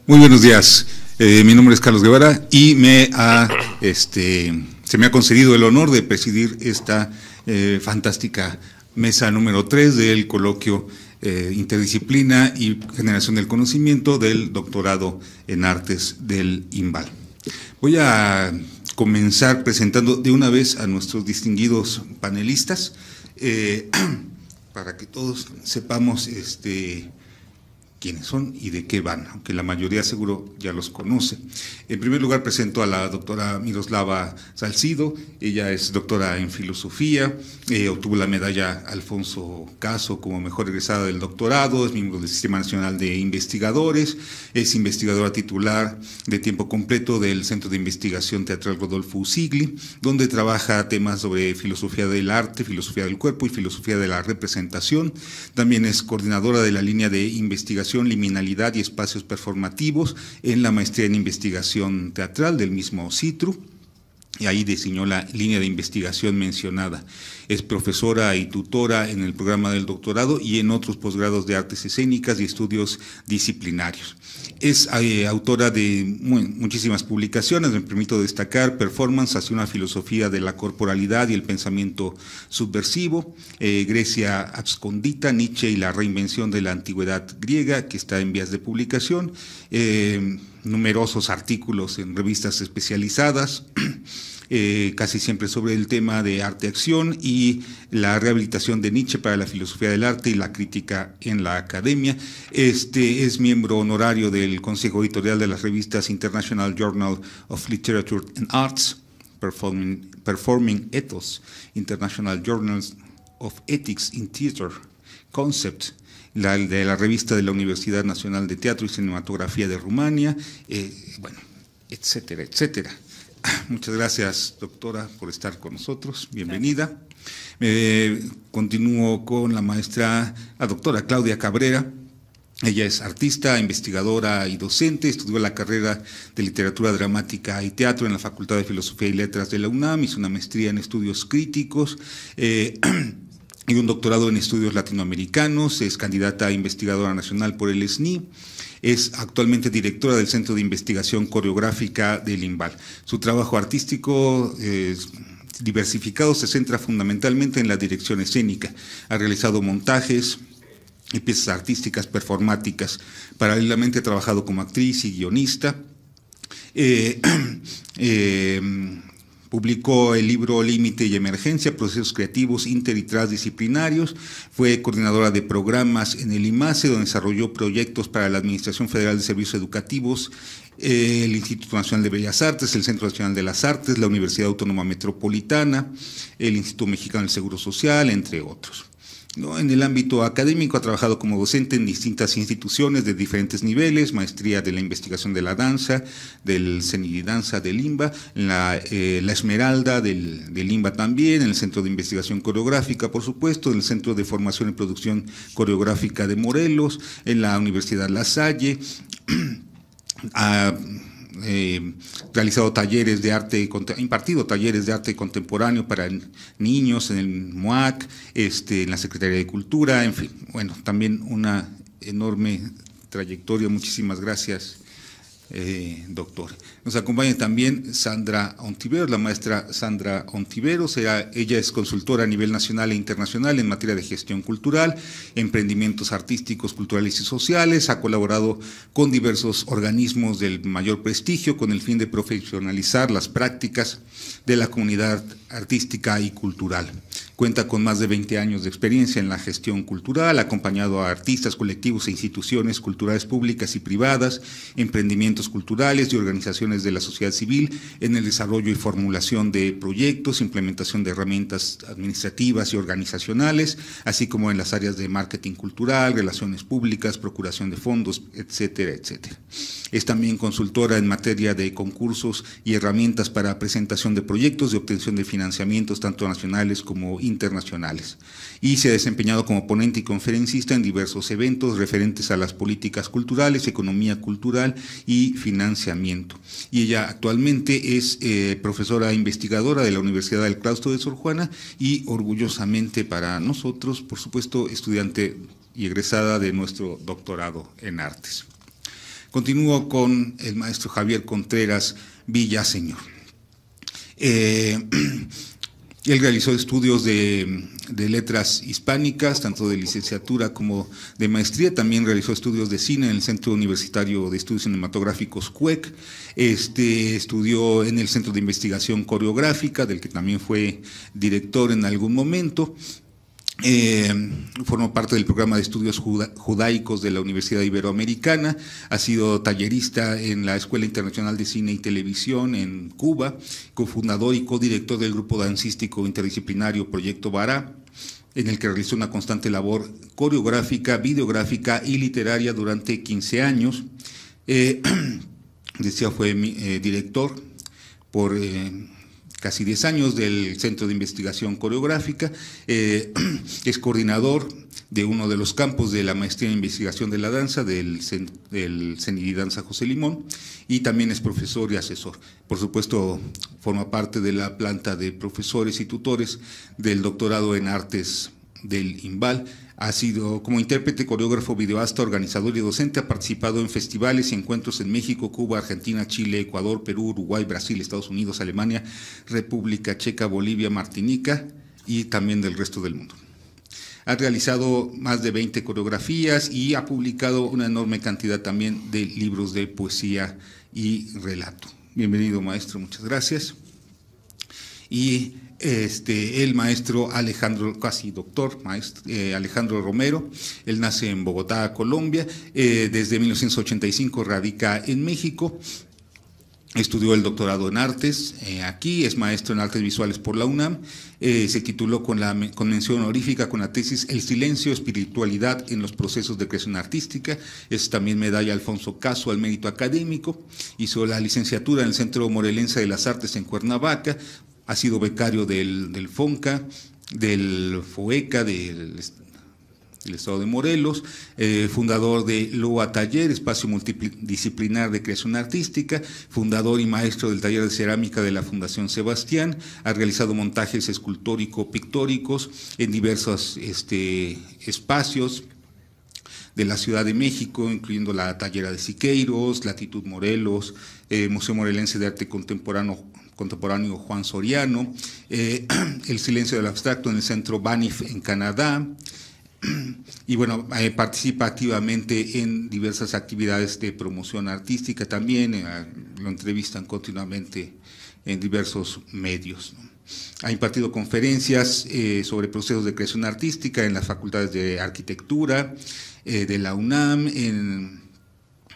Muy buenos días, mi nombre es Carlos Guevara y se me ha concedido el honor de presidir esta fantástica mesa número 3 del coloquio Interdisciplina y Generación del Conocimiento del doctorado en Artes del IMBAL. Voy a comenzar presentando de una vez a nuestros distinguidos panelistas para que todos sepamos quiénes son y de qué van, aunque la mayoría seguro ya los conoce. En primer lugar presento a la doctora Miroslava Salcido. Ella es doctora en filosofía, obtuvo la medalla Alfonso Caso como mejor egresada del doctorado, es miembro del Sistema Nacional de Investigadores, es investigadora titular de tiempo completo del Centro de Investigación Teatral Rodolfo Usigli, donde trabaja temas sobre filosofía del arte, filosofía del cuerpo y filosofía de la representación. También es coordinadora de la línea de investigación Liminalidad y Espacios Performativos en la maestría en investigación teatral del mismo CITRU, y ahí diseñó la línea de investigación mencionada. Es profesora y tutora en el programa del doctorado y en otros posgrados de artes escénicas y estudios disciplinarios. Es autora de muchísimas publicaciones, me permito destacar Performance hacia una filosofía de la corporalidad y el pensamiento subversivo, Grecia abscondita, Nietzsche y la reinvención de la antigüedad griega, que está en vías de publicación, numerosos artículos en revistas especializadas, casi siempre sobre el tema de arte-acción y la rehabilitación de Nietzsche para la filosofía del arte y la crítica en la academia. Es miembro honorario del Consejo Editorial de las revistas International Journal of Literature and Arts, Performing Ethos, International Journals of Ethics in Theatre, Concept, de la revista de la Universidad Nacional de Teatro y Cinematografía de Rumania, etcétera, etcétera. Muchas gracias, doctora, por estar con nosotros. Bienvenida. Continúo con la maestra, la doctora Claudia Cabrera. Ella es artista, investigadora y docente, estudió la carrera de Literatura Dramática y Teatro en la Facultad de Filosofía y Letras de la UNAM, hizo una maestría en Estudios Críticos, y un doctorado en estudios latinoamericanos, es candidata a investigadora nacional por el SNI, es actualmente directora del Centro de Investigación Coreográfica del IMBAL. Su trabajo artístico diversificado se centra fundamentalmente en la dirección escénica. Ha realizado montajes y piezas artísticas performáticas. Paralelamente ha trabajado como actriz y guionista. Publicó el libro Límite y Emergencia, Procesos Creativos Inter y Transdisciplinarios, fue coordinadora de programas en el IMASE, donde desarrolló proyectos para la Administración Federal de Servicios Educativos, el Instituto Nacional de Bellas Artes, el Centro Nacional de las Artes, la Universidad Autónoma Metropolitana, el Instituto Mexicano del Seguro Social, entre otros. En el ámbito académico ha trabajado como docente en distintas instituciones de diferentes niveles, maestría de la investigación de la danza, del CENIDI-Danza del IMBA, la Esmeralda del IMBA también, en el Centro de Investigación Coreográfica, por supuesto, en el Centro de Formación y Producción Coreográfica de Morelos, en la Universidad La Salle. Realizado talleres de arte, impartido talleres de arte contemporáneo para niños en el MUAC, en la Secretaría de Cultura, en fin, también una enorme trayectoria. Muchísimas gracias, doctor. Nos acompaña también Sandra Ontiveros, la maestra Sandra Ontiveros. Ella es consultora a nivel nacional e internacional en materia de gestión cultural, emprendimientos artísticos, culturales y sociales. Ha colaborado con diversos organismos del mayor prestigio con el fin de profesionalizar las prácticas de la comunidad artística y cultural. Cuenta con más de 20 años de experiencia en la gestión cultural, ha acompañado a artistas, colectivos e instituciones culturales públicas y privadas, emprendimientos culturales y organizaciones de la sociedad civil en el desarrollo y formulación de proyectos, implementación de herramientas administrativas y organizacionales, así como en las áreas de marketing cultural, relaciones públicas, procuración de fondos, etcétera, etcétera. Es también consultora en materia de concursos y herramientas para presentación de proyectos de obtención de financiamientos tanto nacionales como internacionales, y se ha desempeñado como ponente y conferencista en diversos eventos referentes a las políticas culturales, economía cultural y financiamiento. Y ella actualmente es profesora investigadora de la Universidad del Claustro de Sor Juana y orgullosamente para nosotros, por supuesto, estudiante y egresada de nuestro doctorado en artes. Continúo con el maestro Javier Contreras Villaseñor. Él realizó estudios de letras hispánicas, tanto de licenciatura como de maestría. También realizó estudios de cine en el Centro Universitario de Estudios Cinematográficos CUEC. Estudió en el Centro de Investigación Coreográfica, del que también fue director en algún momento. Formó parte del programa de estudios judaicos de la Universidad Iberoamericana, ha sido tallerista en la Escuela Internacional de Cine y Televisión en Cuba, cofundador y codirector del grupo dancístico interdisciplinario Proyecto Bará, en el que realizó una constante labor coreográfica, videográfica y literaria durante 15 años. Decía, fue director por casi 10 años del Centro de Investigación Coreográfica, es coordinador de uno de los campos de la Maestría en Investigación de la Danza del CENIDI-Danza José Limón, y también es profesor y asesor. Por supuesto, forma parte de la planta de profesores y tutores del doctorado en Artes del IMBAL. Ha sido como intérprete, coreógrafo, videoasta, organizador y docente, ha participado en festivales y encuentros en México, Cuba, Argentina, Chile, Ecuador, Perú, Uruguay, Brasil, Estados Unidos, Alemania, República Checa, Bolivia, Martinica y también del resto del mundo. Ha realizado más de 20 coreografías y ha publicado una enorme cantidad también de libros de poesía y relato. Bienvenido, maestro, muchas gracias. Y el maestro Alejandro, casi doctor, Alejandro Romero. Él nace en Bogotá, Colombia, desde 1985 radica en México, estudió el doctorado en artes aquí, es maestro en artes visuales por la UNAM, se tituló con mención honorífica con la tesis El silencio, espiritualidad en los procesos de creación artística, es también medalla Alfonso Caso al mérito académico, hizo la licenciatura en el Centro Morelense de las Artes en Cuernavaca, ha sido becario del FONCA, del FOECA, del Estado de Morelos, fundador de LOA Taller, espacio multidisciplinar de creación artística, fundador y maestro del taller de cerámica de la Fundación Sebastián, ha realizado montajes escultórico-pictóricos en diversos espacios de la Ciudad de México, incluyendo la Tallera de Siqueiros, Latitud Morelos, Museo Morelense de Arte Contemporáneo Juan Soriano, El silencio del abstracto en el Centro Banff en Canadá, y bueno, participa activamente en diversas actividades de promoción artística también, lo entrevistan continuamente en diversos medios, ¿no? Ha impartido conferencias sobre procesos de creación artística en las facultades de arquitectura de la UNAM,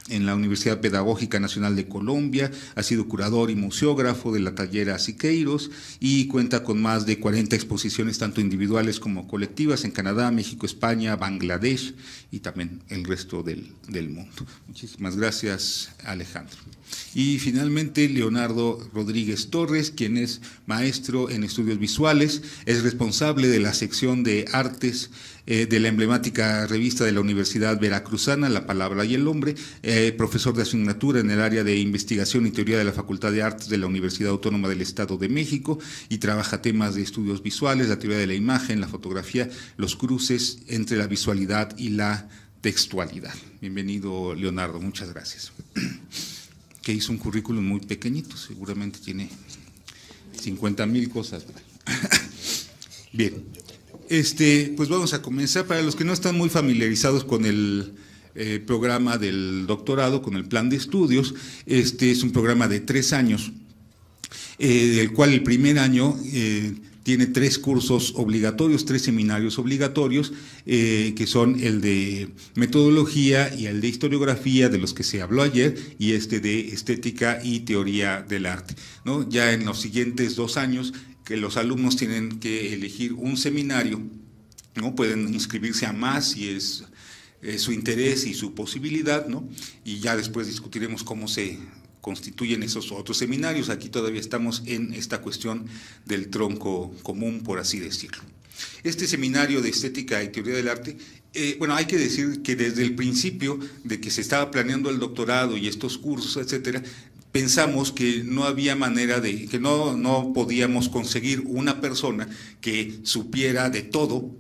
en la Universidad Pedagógica Nacional de Colombia, ha sido curador y museógrafo de la Tallera Siqueiros y cuenta con más de 40 exposiciones, tanto individuales como colectivas, en Canadá, México, España, Bangladesh y también el resto del mundo. Muchísimas gracias, Alejandro. Y finalmente, Leonardo Rodríguez Torres, quien es maestro en estudios visuales, es responsable de la sección de artes de la emblemática revista de la Universidad Veracruzana, La Palabra y el Hombre, profesor de asignatura en el área de investigación y teoría de la Facultad de Artes de la Universidad Autónoma del Estado de México, y trabaja temas de estudios visuales, la teoría de la imagen, la fotografía, los cruces entre la visualidad y la textualidad. Bienvenido, Leonardo, muchas gracias. Que hizo un currículum muy pequeñito, seguramente tiene 50,000 cosas. Bien, pues vamos a comenzar. Para los que no están muy familiarizados con el programa del doctorado, con el plan de estudios, es un programa de 3 años, del cual el primer año tiene 3 cursos obligatorios, 3 seminarios obligatorios, que son el de metodología y el de historiografía, de los que se habló ayer, y de estética y teoría del arte, ¿no? Ya en los siguientes 2 años, que los alumnos tienen que elegir un seminario, ¿no? Pueden inscribirse a más si es su interés y su posibilidad, ¿no? Y ya después discutiremos cómo se constituyen esos otros seminarios. Aquí todavía estamos en esta cuestión del tronco común, por así decirlo. Este seminario de estética y teoría del arte, bueno, hay que decir que desde el principio de que se estaba planeando el doctorado y estos cursos, etcétera, pensamos que no había manera que no podíamos conseguir una persona que supiera de todo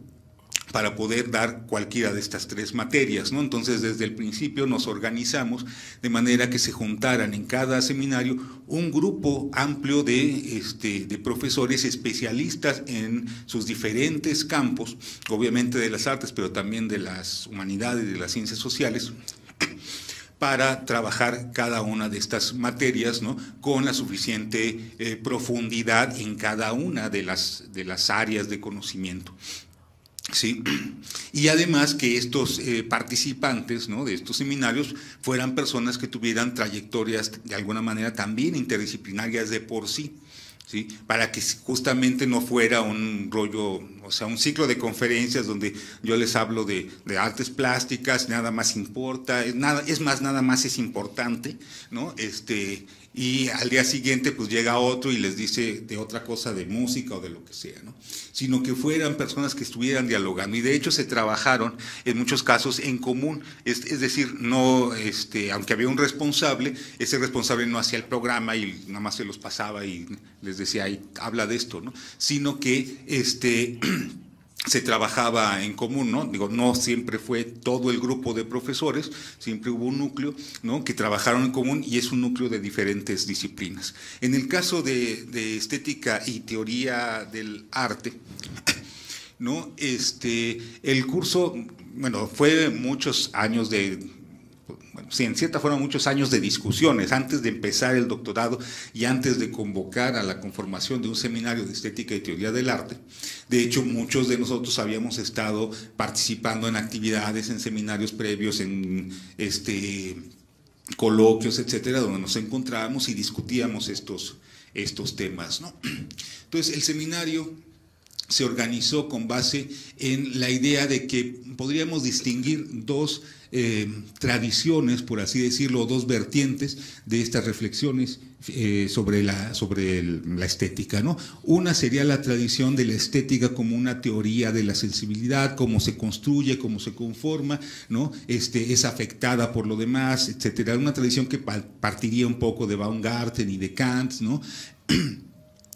para poder dar cualquiera de estas tres materias, ¿no? Entonces, desde el principio nos organizamos de manera que se juntaran en cada seminario un grupo amplio de profesores especialistas en sus diferentes campos, obviamente de las artes, pero también de las humanidades y de las ciencias sociales, para trabajar cada una de estas materias, ¿no?, con la suficiente profundidad en cada una de las áreas de conocimiento. Sí, y además que estos participantes, ¿no?, de estos seminarios fueran personas que tuvieran trayectorias de alguna manera también interdisciplinarias de por sí, ¿sí?, para que justamente no fuera un rollo, o sea, un ciclo de conferencias donde yo les hablo de artes plásticas, nada más importa, nada más es importante, ¿no? Y al día siguiente pues llega otro y les dice de otra cosa, de música o de lo que sea, ¿no? Sino que fueran personas que estuvieran dialogando, y de hecho se trabajaron en muchos casos en común, es decir, no, aunque había un responsable, ese responsable no hacía el programa y nada más se los pasaba y les decía, ahí habla de esto, ¿no?, sino que se trabajaba en común, ¿no? Digo, no siempre fue todo el grupo de profesores, siempre hubo un núcleo, ¿no?, que trabajaron en común, y es un núcleo de diferentes disciplinas. En el caso de estética y teoría del arte, ¿no?, el curso, bueno, fue muchos años sí, en cierta forma muchos años de discusiones antes de empezar el doctorado y antes de convocar a la conformación de un seminario de estética y teoría del arte. De hecho, muchos de nosotros habíamos estado participando en actividades, en seminarios previos, en coloquios, etcétera, donde nos encontrábamos y discutíamos estos temas, ¿no? Entonces, el seminario se organizó con base en la idea de que podríamos distinguir dos tradiciones, por así decirlo, dos vertientes de estas reflexiones sobre la estética, ¿no? Una sería la tradición de la estética como una teoría de la sensibilidad, cómo se construye, cómo se conforma, ¿no? Es afectada por lo demás, etcétera. Una tradición que partiría un poco de Baumgarten y de Kant, ¿no?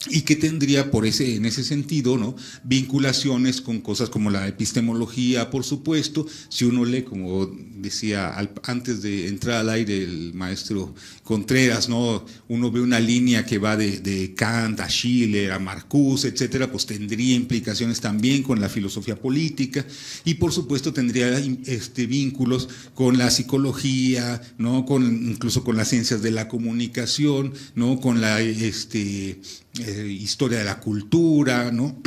Y que tendría en ese sentido, ¿no?, vinculaciones con cosas como la epistemología, por supuesto. Si uno lee, como decía antes de entrar al aire el maestro Contreras, ¿no?, uno ve una línea que va de Kant a Schiller, a Marcuse, etcétera, pues tendría implicaciones también con la filosofía política, y por supuesto tendría vínculos con la psicología, ¿no?, incluso con las ciencias de la comunicación, ¿no?, con la historia de la cultura, ¿no?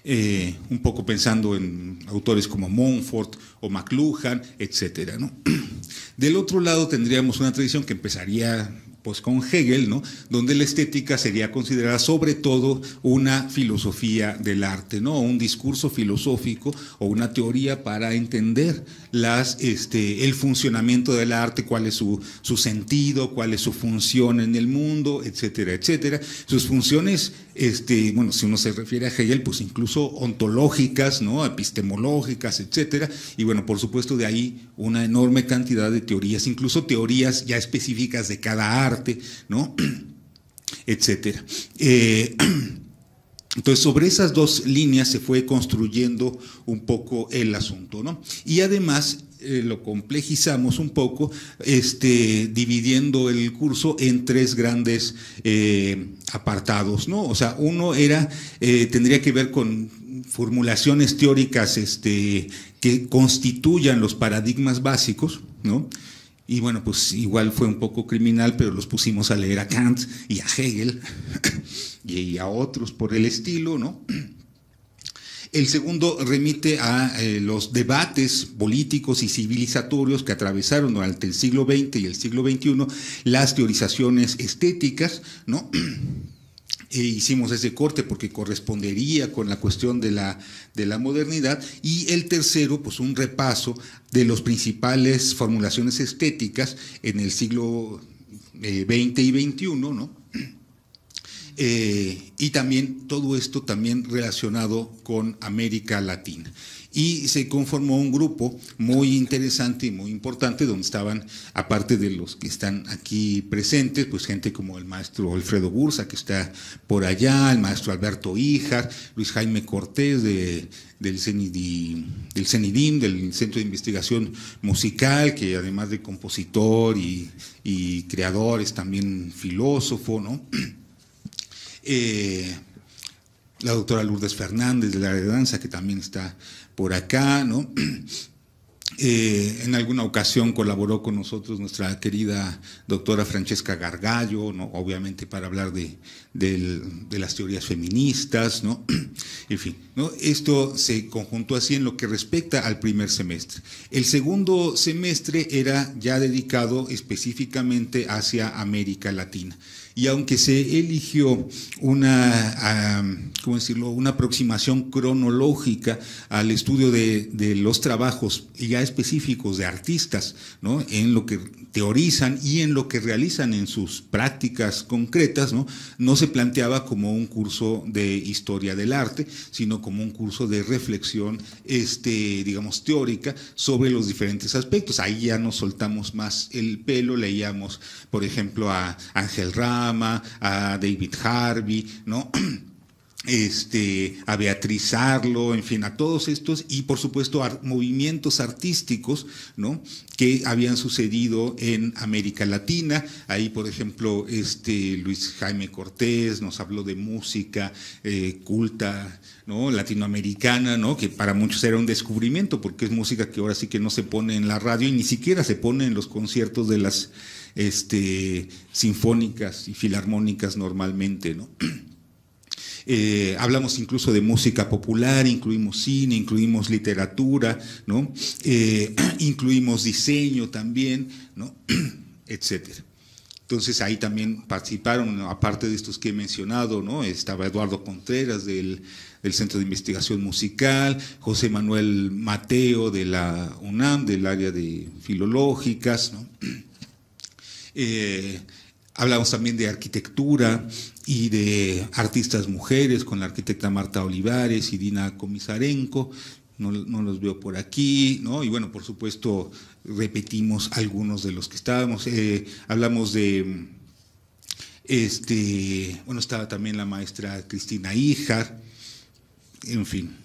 Un poco pensando en autores como Montfort o McLuhan, etcétera, ¿no? Del otro lado tendríamos una tradición que empezaría pues con Hegel, ¿no?, donde la estética sería considerada sobre todo una filosofía del arte, ¿no?, un discurso filosófico o una teoría para entender el funcionamiento del arte, cuál es su sentido, cuál es su función en el mundo, etcétera, etcétera. Sus funciones, bueno, si uno se refiere a Hegel, pues incluso ontológicas, ¿no?, epistemológicas, etcétera, y bueno, por supuesto de ahí una enorme cantidad de teorías, incluso teorías ya específicas de cada arte, ¿no?, etcétera. Entonces, sobre esas dos líneas se fue construyendo un poco el asunto, ¿no? Y además lo complejizamos un poco, dividiendo el curso en tres grandes apartados, ¿no? O sea, uno tendría que ver con formulaciones teóricas que constituyan los paradigmas básicos, ¿no? Y bueno, pues igual fue un poco criminal, pero los pusimos a leer a Kant y a Hegel y a otros por el estilo, ¿no? El segundo remite a los debates políticos y civilizatorios que atravesaron durante el siglo XX y el siglo XXI, las teorizaciones estéticas, ¿no? Hicimos ese corte porque correspondería con la cuestión de la modernidad. Y el tercero, pues un repaso de las principales formulaciones estéticas en el siglo XX y XXI, ¿no? y también todo esto también relacionado con América Latina. Y se conformó un grupo muy interesante y muy importante, donde estaban, aparte de los que están aquí presentes, pues gente como el maestro Alfredo Bursa, que está por allá, el maestro Alberto Híjar, Luis Jaime Cortés del CENIDIM, del Centro de Investigación Musical, que además de compositor y creador, es también filósofo, ¿no? La doctora Lourdes Fernández del área de danza, que también está por acá, ¿no? En alguna ocasión colaboró con nosotros nuestra querida doctora Francesca Gargallo, ¿no? Obviamente para hablar de las teorías feministas, ¿no? En fin, ¿no? Esto se conjuntó así en lo que respecta al primer semestre. El segundo semestre era ya dedicado específicamente hacia América Latina. Y aunque se eligió ¿cómo decirlo?, una aproximación cronológica al estudio de los trabajos ya específicos de artistas, ¿no?, en lo que teorizan y en lo que realizan en sus prácticas concretas, no se planteaba como un curso de historia del arte, sino como un curso de reflexión, digamos, teórica sobre los diferentes aspectos. Ahí ya nos soltamos más el pelo, leíamos, por ejemplo, a Ángel Rama, a David Harvey, ¿no?, a Beatriz Arlo, en fin, a todos estos, y por supuesto a movimientos artísticos, ¿no?, que habían sucedido en América Latina. Ahí, por ejemplo, Luis Jaime Cortés nos habló de música culta, ¿no?, latinoamericana, ¿no?, que para muchos era un descubrimiento, porque es música que ahora sí que no se pone en la radio y ni siquiera se pone en los conciertos de las sinfónicas y filarmónicas normalmente, ¿no? Hablamos incluso de música popular, incluimos cine, incluimos literatura, ¿no? Incluimos diseño también, ¿no? Etcétera. Entonces ahí también participaron, ¿no?, aparte de estos que he mencionado, ¿no?, estaba Eduardo Contreras del Centro de Investigación Musical, José Manuel Mateo de la UNAM, del área de filológicas, ¿no? Hablamos también de arquitectura y de artistas mujeres con la arquitecta Marta Olivares y Dina Komisarenko, no los veo por aquí, ¿no? Y bueno, por supuesto, repetimos algunos de los que estábamos. Hablamos de, bueno, estaba también la maestra Cristina Híjar, en fin,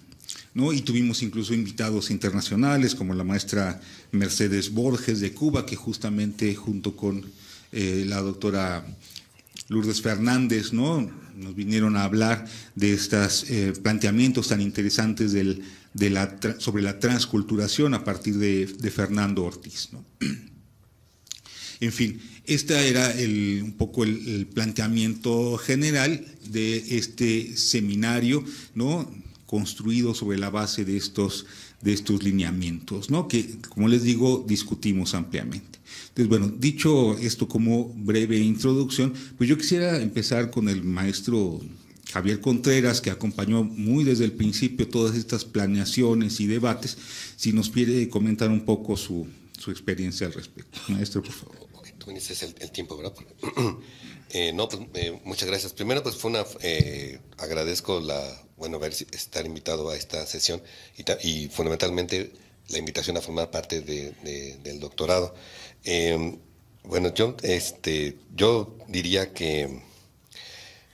¿no? Y tuvimos incluso invitados internacionales como la maestra Mercedes Borges de Cuba, que justamente junto con la doctora Lourdes Fernández, ¿no?, nos vinieron a hablar de estos planteamientos tan interesantes sobre la transculturación a partir de Fernando Ortiz, ¿no? En fin, este era un poco el planteamiento general de este seminario, ¿no?, construido sobre la base de estos lineamientos, ¿no?, que, como les digo, discutimos ampliamente. Entonces, bueno, dicho esto como breve introducción, pues yo quisiera empezar con el maestro Javier Contreras, que acompañó muy desde el principio todas estas planeaciones y debates, si nos quiere comentar un poco su experiencia al respecto. Maestro, por favor. Okay, tú me dices el tiempo, ¿verdad? Muchas gracias. Primero, pues agradezco estar invitado a esta sesión y fundamentalmente la invitación a formar parte del doctorado. Yo diría que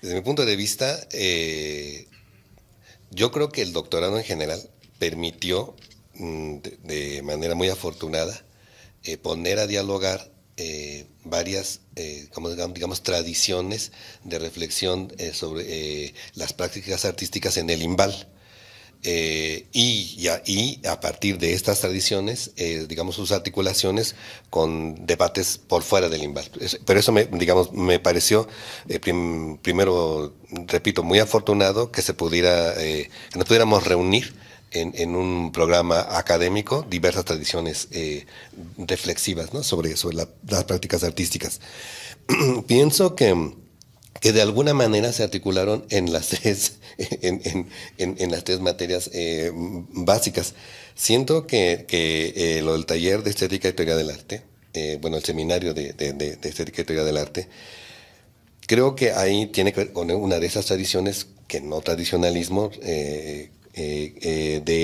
desde mi punto de vista, yo creo que el doctorado en general permitió de manera muy afortunada poner a dialogar varias digamos tradiciones de reflexión sobre las prácticas artísticas en el IMBAL. Y a partir de estas tradiciones, digamos, sus articulaciones con debates por fuera del IMBAL. Pero eso me pareció, primero, repito, muy afortunado que que nos pudiéramos reunir en un programa académico diversas tradiciones reflexivas, ¿no?, sobre las prácticas artísticas. Pienso que de alguna manera se articularon en las tres materias básicas. Siento que lo del taller de estética y teoría del arte, el seminario de estética y teoría del arte, Creo que ahí tiene que ver con una de esas tradiciones, que no tradicionalismo, de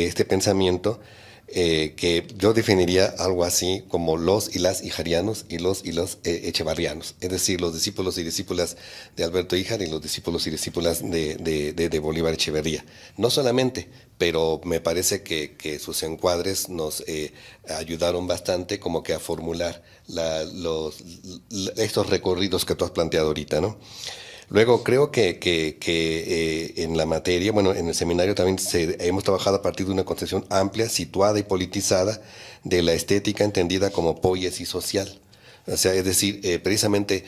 este pensamiento, que yo definiría algo así como los y las hijarianos y los echevarrianos, es decir, los discípulos y discípulas de Alberto Híjar y los discípulos y discípulas de Bolívar Echeverría. No solamente, pero me parece que sus encuadres nos ayudaron bastante como que a formular estos recorridos que tú has planteado ahorita, ¿no? Luego creo que en la materia, bueno, en el seminario también hemos trabajado a partir de una concepción amplia, situada y politizada de la estética entendida como poiesis social. O sea, es decir, precisamente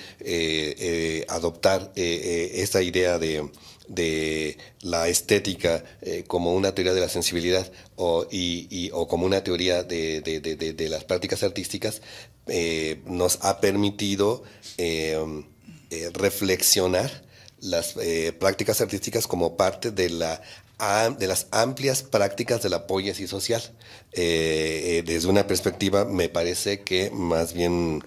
adoptar esta idea de la estética como una teoría de la sensibilidad o como una teoría de las prácticas artísticas nos ha permitido reflexionar las prácticas artísticas como parte de las amplias prácticas de la poiesis social. Desde una perspectiva, me parece que más bien,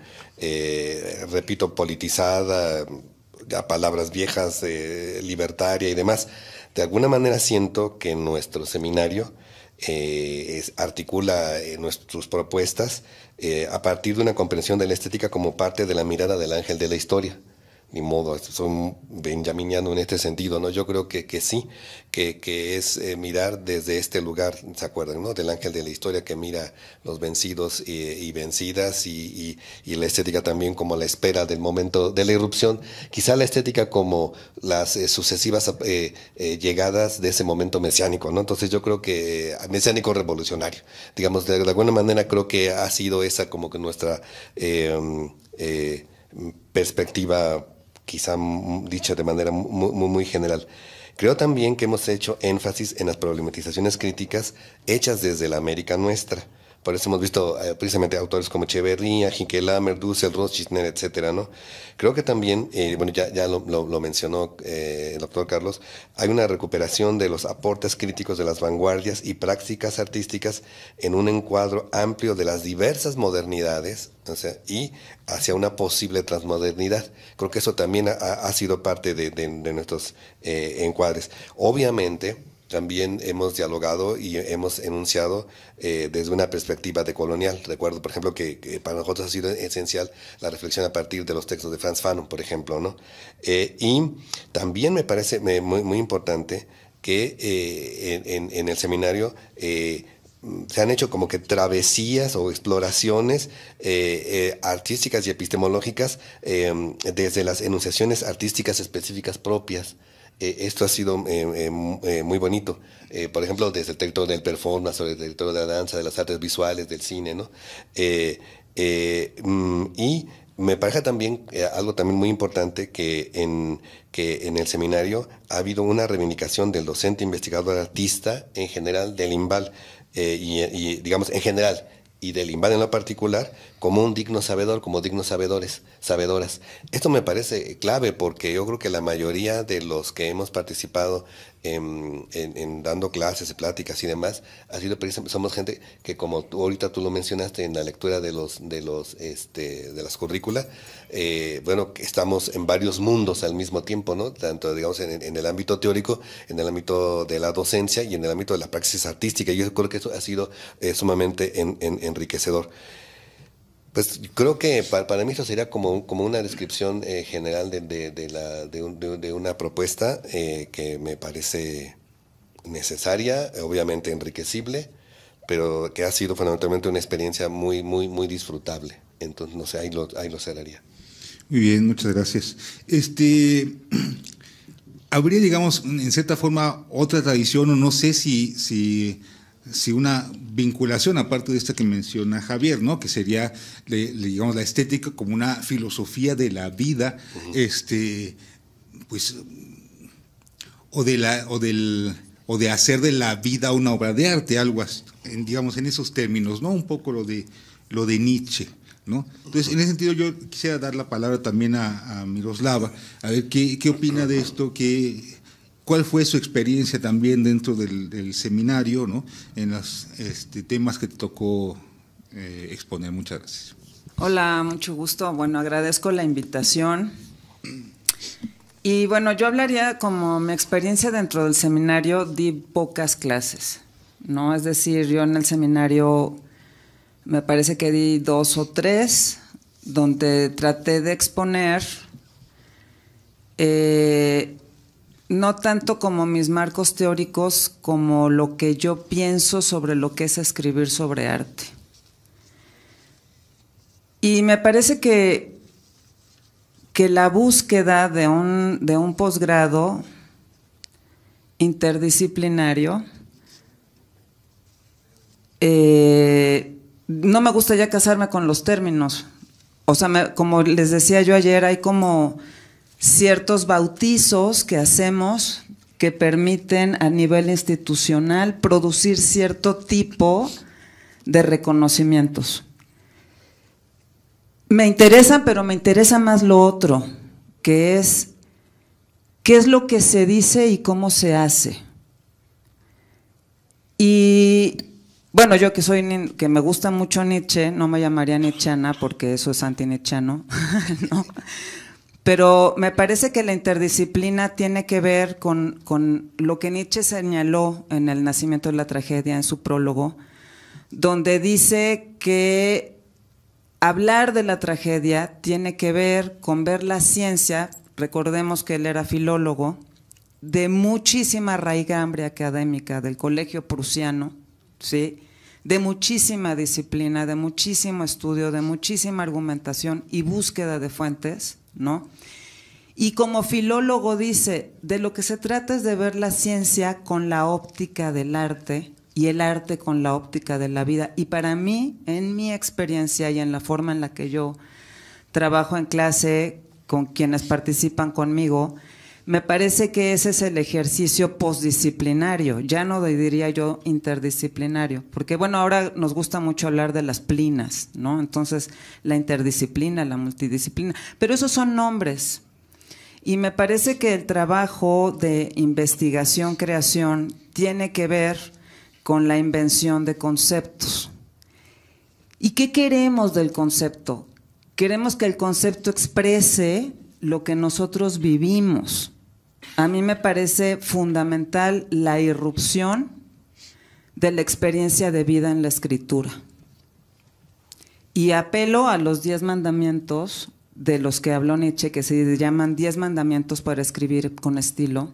repito, politizada, a palabras viejas, libertaria y demás. De alguna manera siento que nuestro seminario articula sus propuestas a partir de una comprensión de la estética como parte de la mirada del ángel de la historia. Ni modo, soy benjaminiano en este sentido, ¿no? Yo creo que sí, que es mirar desde este lugar, ¿se acuerdan, no? Del ángel de la historia que mira los vencidos y vencidas y la estética también como la espera del momento de la irrupción, quizá la estética como las sucesivas llegadas de ese momento mesiánico, ¿no? Entonces yo creo que mesiánico revolucionario, digamos, de alguna manera creo que ha sido esa como que nuestra perspectiva, quizá dicha de manera muy general. Creo también que hemos hecho énfasis en las problematizaciones críticas hechas desde la América nuestra. Por eso hemos visto precisamente autores como Echeverría, Hinkelhammer, Dussel, Rothschildner, etcétera, ¿no? Creo que también, bueno, ya lo mencionó el doctor Carlos, hay una recuperación de los aportes críticos de las vanguardias y prácticas artísticas en un encuadro amplio de las diversas modernidades, o sea, y hacia una posible transmodernidad. Creo que eso también ha sido parte de nuestros encuadres. Obviamente, también hemos dialogado y hemos enunciado desde una perspectiva decolonial. Recuerdo, por ejemplo, que para nosotros ha sido esencial la reflexión a partir de los textos de Frantz Fanon, por ejemplo, ¿no? Y también me parece muy importante que en el seminario se han hecho como que travesías o exploraciones artísticas y epistemológicas desde las enunciaciones artísticas específicas propias. Esto ha sido muy bonito. Por ejemplo, desde el territorio del performance, o desde el territorio de la danza, de las artes visuales, del cine, ¿no? Y me parece también algo también muy importante que en el seminario ha habido una reivindicación del docente investigador artista en general, del IMBAL, y digamos en general, y del IMBAL en lo particular, como un digno sabedor, como dignos sabedores, sabedoras. Esto me parece clave porque yo creo que la mayoría de los que hemos participado en dando clases, pláticas y demás, ha sido precisamente, somos gente que, como ahorita tú lo mencionaste en la lectura de las currículas, bueno, que estamos en varios mundos al mismo tiempo, ¿no? Tanto, digamos, en el ámbito teórico, en el ámbito de la docencia y en el ámbito de la praxis artística. Yo creo que eso ha sido sumamente enriquecedor. Pues creo que para mí eso sería como una descripción general de una propuesta que me parece necesaria, obviamente enriquecible, pero que ha sido fundamentalmente una experiencia muy disfrutable. Entonces, no sé, ahí lo cerraría. Muy bien, muchas gracias. Habría, digamos, en cierta forma, otra tradición, o no sé si una vinculación, aparte de esta que menciona Javier, ¿no? Que sería, digamos, la estética como una filosofía de la vida, pues, o de hacer de la vida una obra de arte, algo así, digamos, en esos términos, ¿no? Un poco lo de Nietzsche, ¿no? Entonces, en ese sentido, yo quisiera dar la palabra también a Miroslava, a ver qué opina de esto, ¿cuál fue su experiencia también dentro del seminario, ¿no? En los temas que te tocó exponer? Muchas gracias. Hola, mucho gusto. Bueno, agradezco la invitación. Y bueno, yo hablaría como mi experiencia dentro del seminario, di pocas clases, ¿no? Es decir, yo en el seminario me parece que di 2 o 3, donde traté de exponer no tanto como mis marcos teóricos, como lo que yo pienso sobre lo que es escribir sobre arte. Y me parece que la búsqueda de un posgrado interdisciplinario, no me gusta ya casarme con los términos. O sea, como les decía yo ayer, hay como ciertos bautizos que hacemos que permiten a nivel institucional producir cierto tipo de reconocimientos. Me interesan, pero me interesa más lo otro, que es qué es lo que se dice y cómo se hace. Y bueno, yo que me gusta mucho Nietzsche, no me llamaría nietzscheana porque eso es anti-nietzscheano, ¿no? Pero me parece que la interdisciplina tiene que ver con lo que Nietzsche señaló en El nacimiento de la tragedia, en su prólogo, donde dice que hablar de la tragedia tiene que ver con ver la ciencia, recordemos que él era filólogo, de muchísima raigambre académica del Colegio Prusiano, ¿sí? De muchísima disciplina, de muchísimo estudio, de muchísima argumentación y búsqueda de fuentes, ¿no? Y como filólogo dice, de lo que se trata es de ver la ciencia con la óptica del arte y el arte con la óptica de la vida. Y para mí, en mi experiencia y en la forma en la que yo trabajo en clase con quienes participan conmigo, me parece que ese es el ejercicio postdisciplinario, ya no diría yo interdisciplinario, porque bueno, ahora nos gusta mucho hablar de las plinas, ¿no? Entonces, la interdisciplina, la multidisciplina, pero esos son nombres. Y me parece que el trabajo de investigación, creación, tiene que ver con la invención de conceptos. ¿Y qué queremos del concepto? Queremos que el concepto exprese lo que nosotros vivimos. A mí me parece fundamental la irrupción de la experiencia de vida en la escritura. Y apelo a los 10 mandamientos de los que habló Nietzsche, que se llaman 10 mandamientos para escribir con estilo,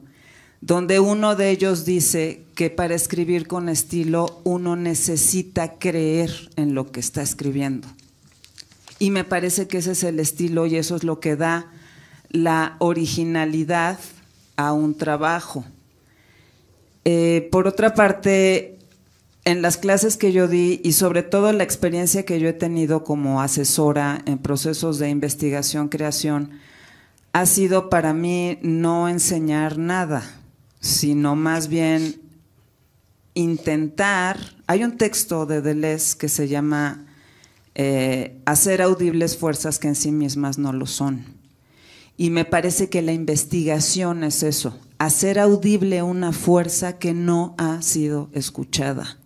donde uno de ellos dice que para escribir con estilo uno necesita creer en lo que está escribiendo. Y me parece que ese es el estilo y eso es lo que da la originalidad a un trabajo. Por otra parte, en las clases que yo di y sobre todo la experiencia que yo he tenido como asesora en procesos de investigación, creación, ha sido para mí no enseñar nada, sino más bien intentar. Hay un texto de Deleuze que se llama hacer audibles fuerzas que en sí mismas no lo son. Y me parece que la investigación es eso, hacer audible una fuerza que no ha sido escuchada.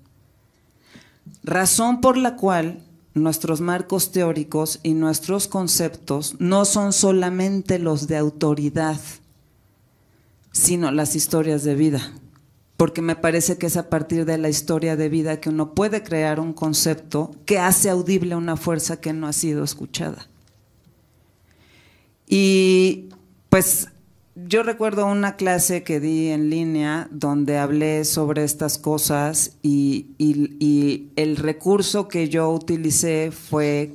Razón por la cual nuestros marcos teóricos y nuestros conceptos no son solamente los de autoridad, sino las historias de vida. Porque me parece que es a partir de la historia de vida que uno puede crear un concepto que hace audible una fuerza que no ha sido escuchada. Y pues yo recuerdo una clase que di en línea donde hablé sobre estas cosas y el recurso que yo utilicé fue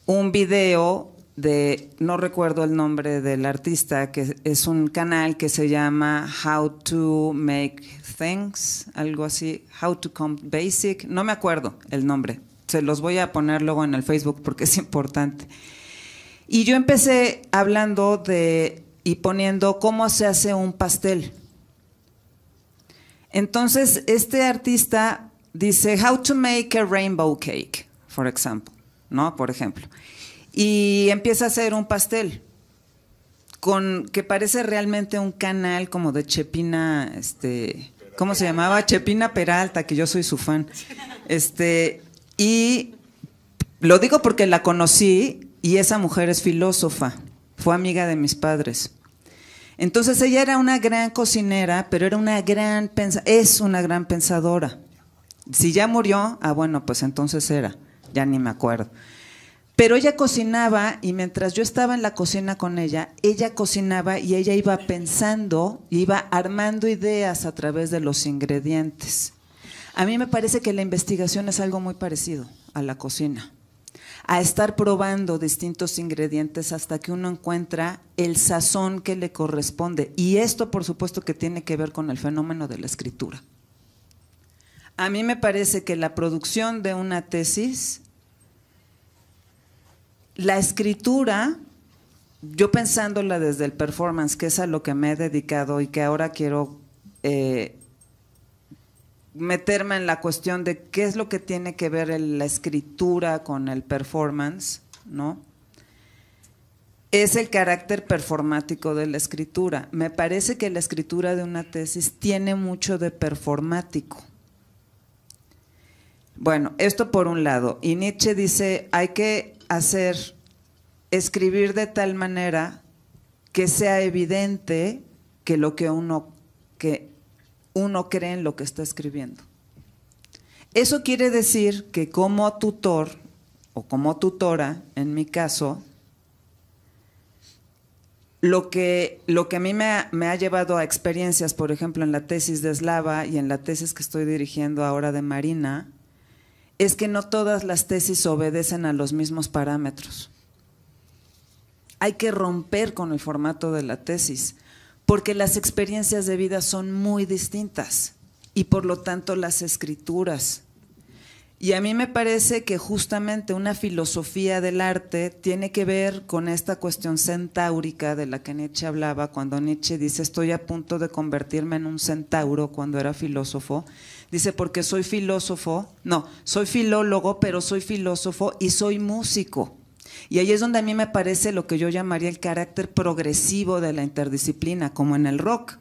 un video de, no recuerdo el nombre del artista, que es un canal que se llama How to Make Things, algo así, How to Come Basic, no me acuerdo el nombre, se los voy a poner luego en el Facebook porque es importante. Y yo empecé hablando y poniendo cómo se hace un pastel. Entonces, este artista dice, how to make a rainbow cake, for example, ¿no? Por ejemplo. Y empieza a hacer un pastel que parece realmente un canal como de Chepina, ¿cómo se llamaba? Chepina Peralta, que yo soy su fan. Y lo digo porque la conocí y esa mujer es filósofa fue amiga de mis padres. Entonces ella era una gran cocinera, pero era es una gran pensadora. Si ya murió, bueno, pues entonces ya ni me acuerdo. Pero ella cocinaba y mientras yo estaba en la cocina con ella cocinaba y ella iba pensando, iba armando ideas a través de los ingredientes. A mí me parece que la investigación es algo muy parecido a la cocina, a estar probando distintos ingredientes hasta que uno encuentra el sazón que le corresponde. Y esto, por supuesto, que tiene que ver con el fenómeno de la escritura. A mí me parece que la producción de una tesis, la escritura, yo pensándola desde el performance, que es a lo que me he dedicado y que ahora quiero meterme en la cuestión de qué es lo que tiene que ver la escritura con el performance, ¿no? Es el carácter performático de la escritura. Me parece que la escritura de una tesis tiene mucho de performático. Bueno, esto por un lado. Y Nietzsche dice, hay que escribir de tal manera que sea evidente que lo que uno cree en lo que está escribiendo. Eso quiere decir que como tutor o como tutora, en mi caso, lo que a mí me ha llevado a experiencias, por ejemplo, en la tesis de Slava y en la tesis que estoy dirigiendo ahora de Marina, es que no todas las tesis obedecen a los mismos parámetros. Hay que romper con el formato de la tesis, porque las experiencias de vida son muy distintas y por lo tanto las escrituras. Y a mí me parece que justamente una filosofía del arte tiene que ver con esta cuestión centaúrica de la que Nietzsche hablaba, cuando Nietzsche dice estoy a punto de convertirme en un centauro cuando era filósofo. Dice porque soy filólogo, pero soy filósofo y soy músico. Y ahí es donde a mí me parece lo que yo llamaría el carácter progresivo de la interdisciplina, como en el rock.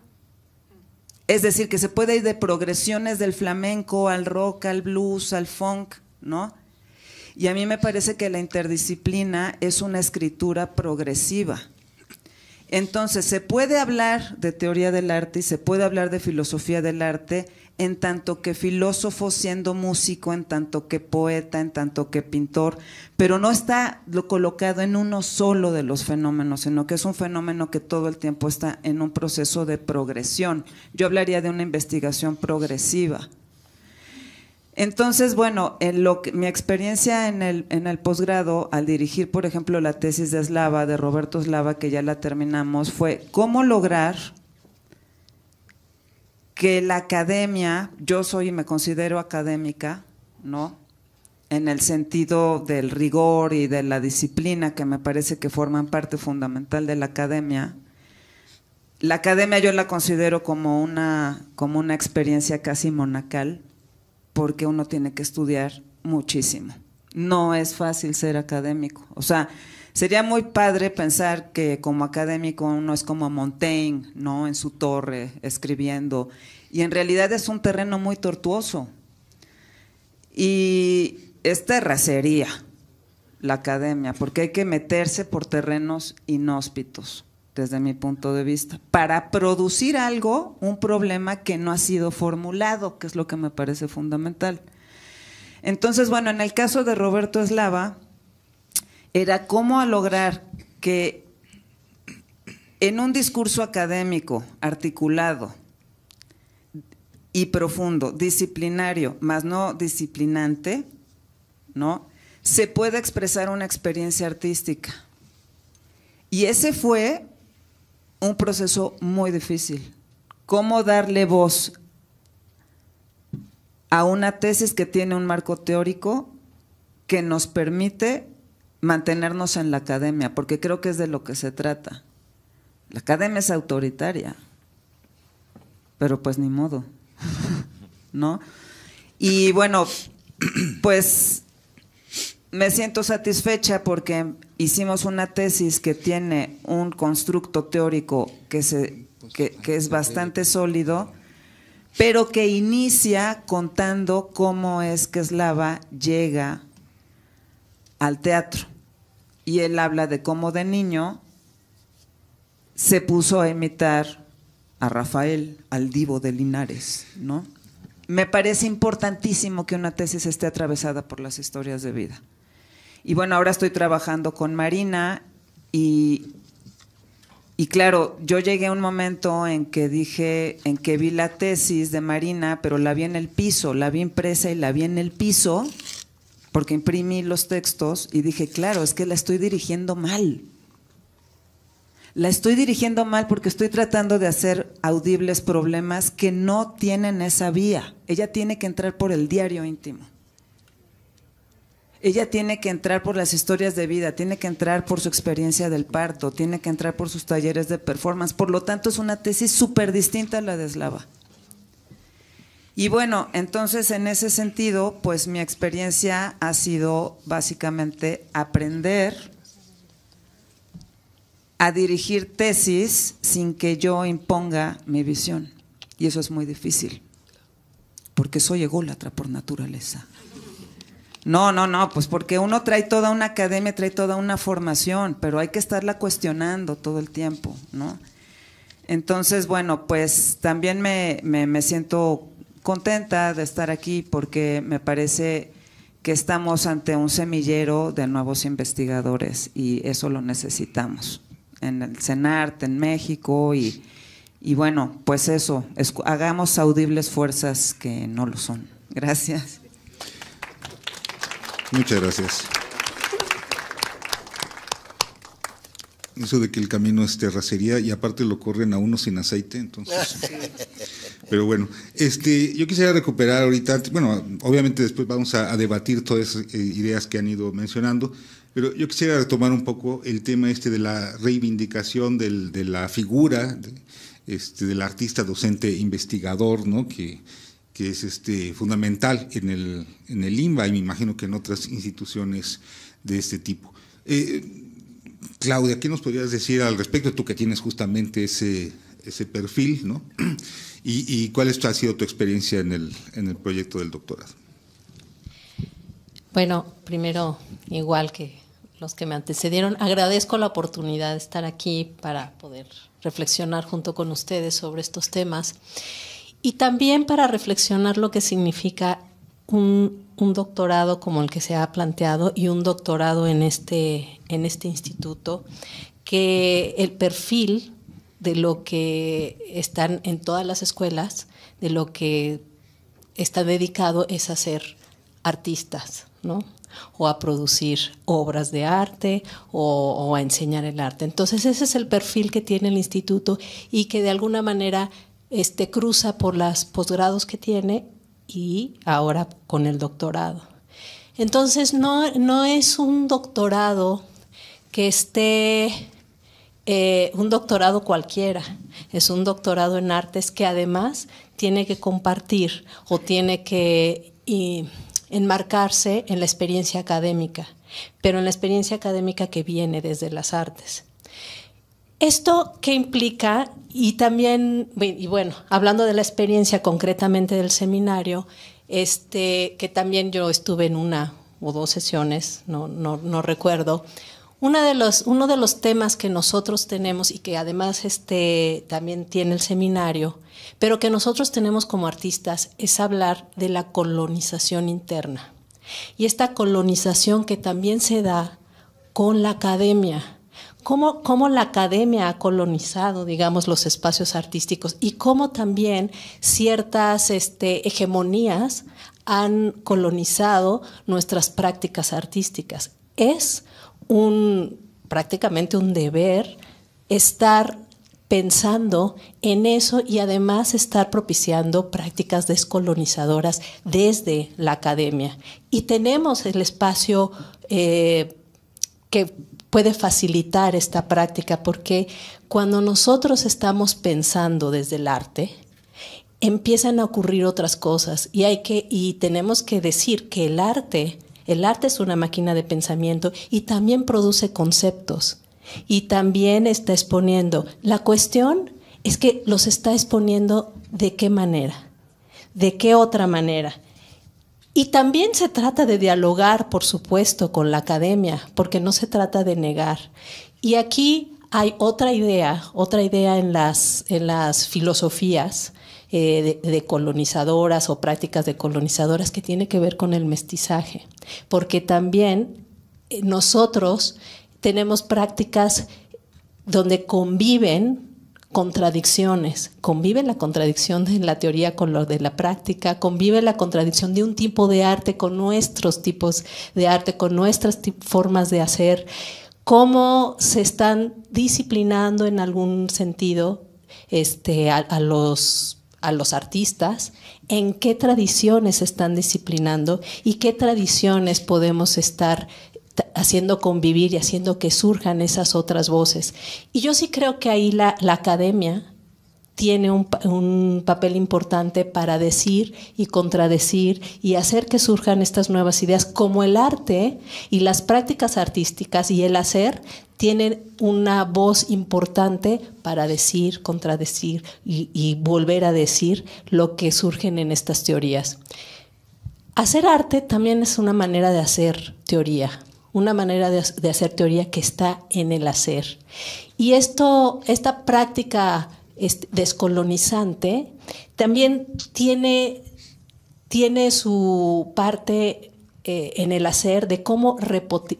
Es decir, que se puede ir de progresiones del flamenco al rock, al blues, al funk, ¿no? Y a mí me parece que la interdisciplina es una escritura progresiva. Entonces, se puede hablar de teoría del arte y se puede hablar de filosofía del arte en tanto que filósofo siendo músico, en tanto que poeta, en tanto que pintor, pero no está colocado en uno solo de los fenómenos, sino que es un fenómeno que todo el tiempo está en un proceso de progresión. Yo hablaría de una investigación progresiva. Entonces, bueno, mi experiencia en el posgrado, al dirigir, por ejemplo, la tesis de Slava, de Roberto Slava, que ya la terminamos, fue cómo lograr que la academia, yo soy y me considero académica, ¿no? En el sentido del rigor y de la disciplina que me parece que forman parte fundamental de la academia. La academia yo la considero como una experiencia casi monacal, porque uno tiene que estudiar muchísimo. No es fácil ser académico. O sea, sería muy padre pensar que como académico uno es como Montaigne, ¿no? En su torre, escribiendo. Y en realidad es un terreno muy tortuoso. Y es terracería la academia, porque hay que meterse por terrenos inhóspitos, desde mi punto de vista, para producir algo, un problema que no ha sido formulado, que es lo que me parece fundamental. Entonces, bueno, en el caso de Roberto Slava, era cómo lograr que en un discurso académico articulado y profundo, disciplinario, más no disciplinante, ¿no?, se pueda expresar una experiencia artística. Y ese fue un proceso muy difícil. ¿Cómo darle voz a una tesis que tiene un marco teórico que nos permite mantenernos en la academia? Porque creo que es de lo que se trata. La academia es autoritaria, pero pues ni modo, ¿no? Y bueno, pues me siento satisfecha porque hicimos una tesis que tiene un constructo teórico que es bastante sólido, pero que inicia contando cómo es que Slava llega al teatro. Y él habla de cómo de niño se puso a imitar a Rafael, al divo de Linares, ¿no? Me parece importantísimo que una tesis esté atravesada por las historias de vida. Y bueno, ahora estoy trabajando con Marina y claro, yo llegué a un momento en que vi la tesis de Marina, pero la vi en el piso, la vi impresa y la vi en el piso, porque imprimí los textos y dije, claro, es que la estoy dirigiendo mal. La estoy dirigiendo mal porque estoy tratando de hacer audibles problemas que no tienen esa vía. Ella tiene que entrar por el diario íntimo. Ella tiene que entrar por las historias de vida, tiene que entrar por su experiencia del parto, tiene que entrar por sus talleres de performance. Por lo tanto, es una tesis súper distinta a la de Slava. Y bueno, entonces en ese sentido, pues mi experiencia ha sido básicamente aprender a dirigir tesis sin que yo imponga mi visión. Y eso es muy difícil, porque soy ególatra por naturaleza. No, pues porque uno trae toda una academia, trae toda una formación, pero hay que estarla cuestionando todo el tiempo, ¿no? Entonces, bueno, pues también me siento contenta de estar aquí porque me parece que estamos ante un semillero de nuevos investigadores y eso lo necesitamos en el CENART, en México y bueno, pues eso, hagamos audibles fuerzas que no lo son. Gracias. Muchas gracias. Eso de que el camino es terracería y aparte lo corren a uno sin aceite, entonces. Pero bueno, yo quisiera recuperar ahorita, bueno, obviamente después vamos a debatir todas esas ideas que han ido mencionando, pero yo quisiera retomar un poco el tema de la reivindicación de la figura del artista docente investigador, ¿no? Que es fundamental en el INBA y me imagino que en otras instituciones de este tipo. Claudia, ¿qué nos podrías decir al respecto? Tú que tienes justamente ese perfil, ¿no? ¿Y cuál ha sido tu experiencia en el proyecto del doctorado? Bueno, primero, igual que los que me antecedieron, agradezco la oportunidad de estar aquí para poder reflexionar junto con ustedes sobre estos temas y también para reflexionar lo que significa un doctorado como el que se ha planteado y un doctorado en este instituto, que el perfil de lo que están en todas las escuelas, de lo que está dedicado es a ser artistas, ¿no? O a producir obras de arte o a enseñar el arte. Entonces ese es el perfil que tiene el instituto y que de alguna manera cruza por los posgrados que tiene y ahora con el doctorado. Entonces no es un doctorado que esté un doctorado cualquiera, es un doctorado en artes que además tiene que compartir o tiene que enmarcarse en la experiencia académica, pero en la experiencia académica que viene desde las artes. ¿Esto qué implica? Y también, y bueno, hablando de la experiencia concretamente del seminario, que también yo estuve en una o dos sesiones, no recuerdo. Uno de los temas que nosotros tenemos y que además también tiene el seminario, pero que nosotros tenemos como artistas, es hablar de la colonización interna. Y esta colonización que también se da con la academia. Cómo la academia ha colonizado, digamos, los espacios artísticos y cómo también ciertas hegemonías han colonizado nuestras prácticas artísticas. Es prácticamente un deber estar pensando en eso y además estar propiciando prácticas descolonizadoras desde la academia. Y tenemos el espacio que puede facilitar esta práctica, porque cuando nosotros estamos pensando desde el arte, empiezan a ocurrir otras cosas y tenemos que decir que el arte es una máquina de pensamiento y también produce conceptos y también está exponiendo. La cuestión es que los está exponiendo ¿de qué manera? ¿De qué otra manera? Y también se trata de dialogar, por supuesto, con la academia, porque no se trata de negar. Y aquí hay otra idea en las filosofías de colonizadoras o prácticas de colonizadoras que tiene que ver con el mestizaje, porque también nosotros tenemos prácticas donde conviven contradicciones, convive la contradicción de la teoría con lo de la práctica, convive la contradicción de un tipo de arte con nuestros tipos de arte, con nuestras formas de hacer, cómo se están disciplinando en algún sentido a los artistas, en qué tradiciones se están disciplinando y qué tradiciones podemos estar haciendo convivir y haciendo que surjan esas otras voces. Y yo sí creo que ahí la academia tiene un papel importante para decir y contradecir y hacer que surjan estas nuevas ideas, como el arte y las prácticas artísticas y el hacer tienen una voz importante para decir, contradecir y volver a decir lo que surgen en estas teorías. Hacer arte también es una manera de hacer teoría, una manera de hacer teoría que está en el hacer. Y esta práctica descolonizante también tiene su parte en el hacer de cómo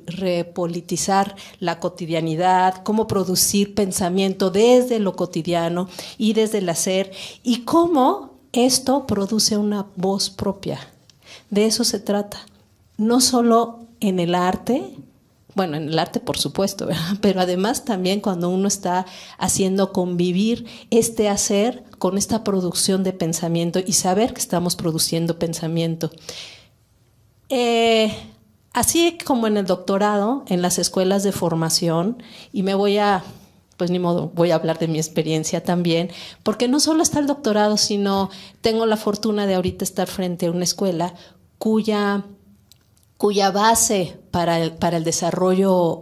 repolitizar la cotidianidad, cómo producir pensamiento desde lo cotidiano y desde el hacer, y cómo esto produce una voz propia. De eso se trata. No solo en el arte, bueno, en el arte por supuesto, ¿verdad? Pero además también cuando uno está haciendo convivir este hacer con esta producción de pensamiento y saber que estamos produciendo pensamiento. Así como en el doctorado, en las escuelas de formación, y pues ni modo, voy a hablar de mi experiencia también, porque no solo está el doctorado, sino tengo la fortuna de ahorita estar frente a una escuela cuya base para el desarrollo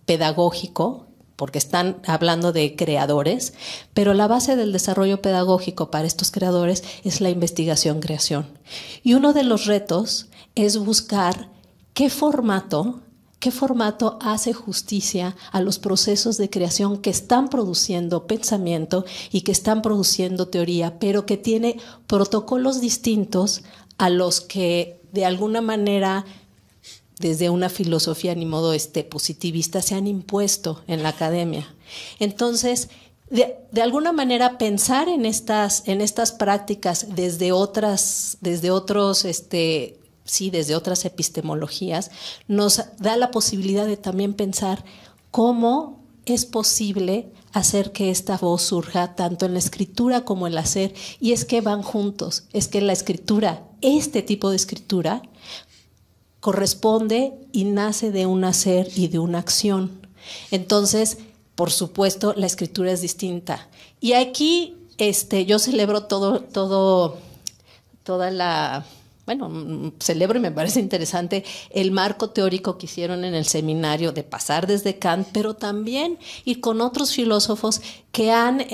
pedagógico, porque están hablando de creadores, pero la base del desarrollo pedagógico para estos creadores es la investigación-creación. Y uno de los retos es buscar qué formato hace justicia a los procesos de creación que están produciendo pensamiento y que están produciendo teoría, pero que tiene protocolos distintos a los que de alguna manera desde una filosofía ni modo positivista se han impuesto en la academia. Entonces, de alguna manera pensar en estas prácticas desde otras epistemologías nos da la posibilidad de también pensar cómo es posible hacer que esta voz surja tanto en la escritura como en el hacer, y es que van juntos, es que la escritura, este tipo de escritura, corresponde y nace de un hacer y de una acción. Entonces, por supuesto, la escritura es distinta. Y aquí yo celebro celebro y me parece interesante el marco teórico que hicieron en el seminario de pasar desde Kant, pero también ir con otros filósofos que han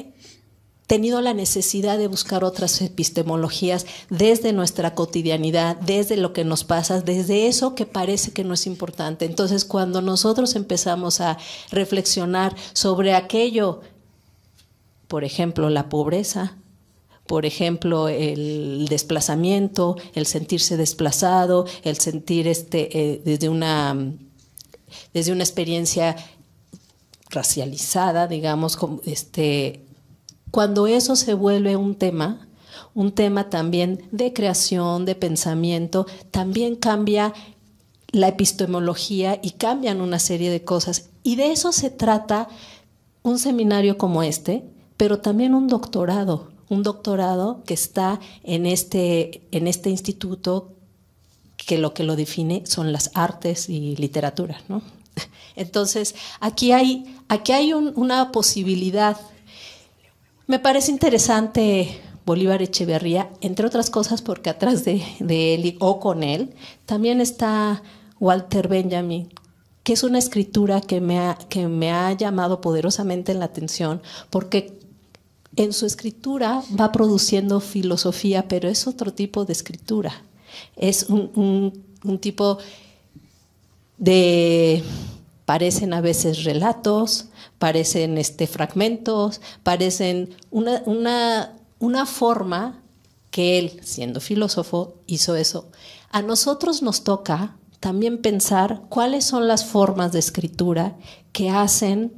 tenido la necesidad de buscar otras epistemologías desde nuestra cotidianidad, desde lo que nos pasa, desde eso que parece que no es importante. Entonces, cuando nosotros empezamos a reflexionar sobre aquello, por ejemplo, la pobreza, por ejemplo, el desplazamiento, el sentirse desplazado, el sentir desde una experiencia racializada, digamos, cuando eso se vuelve un tema también de creación, de pensamiento, también cambia la epistemología y cambian una serie de cosas. Y de eso se trata un seminario como pero también un doctorado que está en este instituto, que lo define son las artes y literatura, ¿no? Entonces, aquí hay una posibilidad. Me parece interesante Bolívar Echeverría, entre otras cosas porque atrás de él o con él también está Walter Benjamin, que es una escritura que me ha llamado poderosamente la atención, porque en su escritura va produciendo filosofía, pero es otro tipo de escritura. Es un tipo de Parecen a veces relatos, parecen fragmentos, parecen una forma que él, siendo filósofo, hizo eso. A nosotros nos toca también pensar cuáles son las formas de escritura que hacen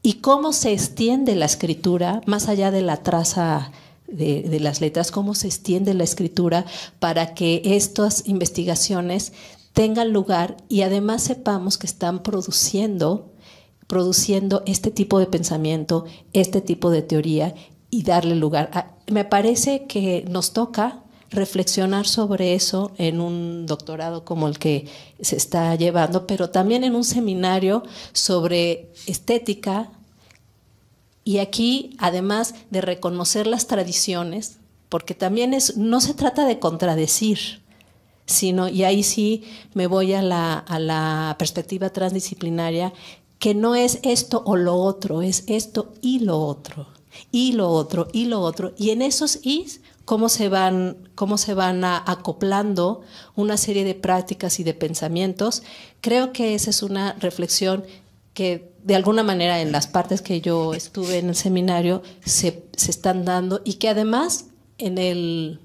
y cómo se extiende la escritura, más allá de la traza de las letras, cómo se extiende la escritura para que estas investigaciones tengan lugar y además sepamos que están produciendo este tipo de pensamiento, este tipo de teoría y darle lugar. Me parece que nos toca reflexionar sobre eso en un doctorado como el que se está llevando, pero también en un seminario sobre estética. Y aquí, además de reconocer las tradiciones, porque también no se trata de contradecir, sino, y ahí sí me voy a la perspectiva transdisciplinaria, que no es esto o lo otro, es esto y lo otro, y lo otro, y lo otro. Y en esos is, cómo se van acoplando una serie de prácticas y de pensamientos. Creo que esa es una reflexión que de alguna manera en las partes que yo estuve en el seminario se están dando y que además en el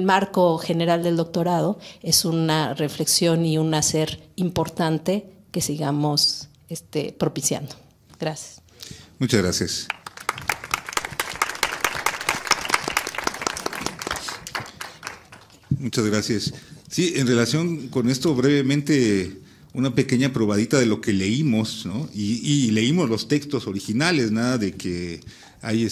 marco general del doctorado es una reflexión y un hacer importante que sigamos propiciando. Gracias. Muchas gracias. Muchas gracias. Sí, en relación con esto, brevemente, una pequeña probadita de lo que leímos, ¿no? Y leímos los textos originales, nada de que hay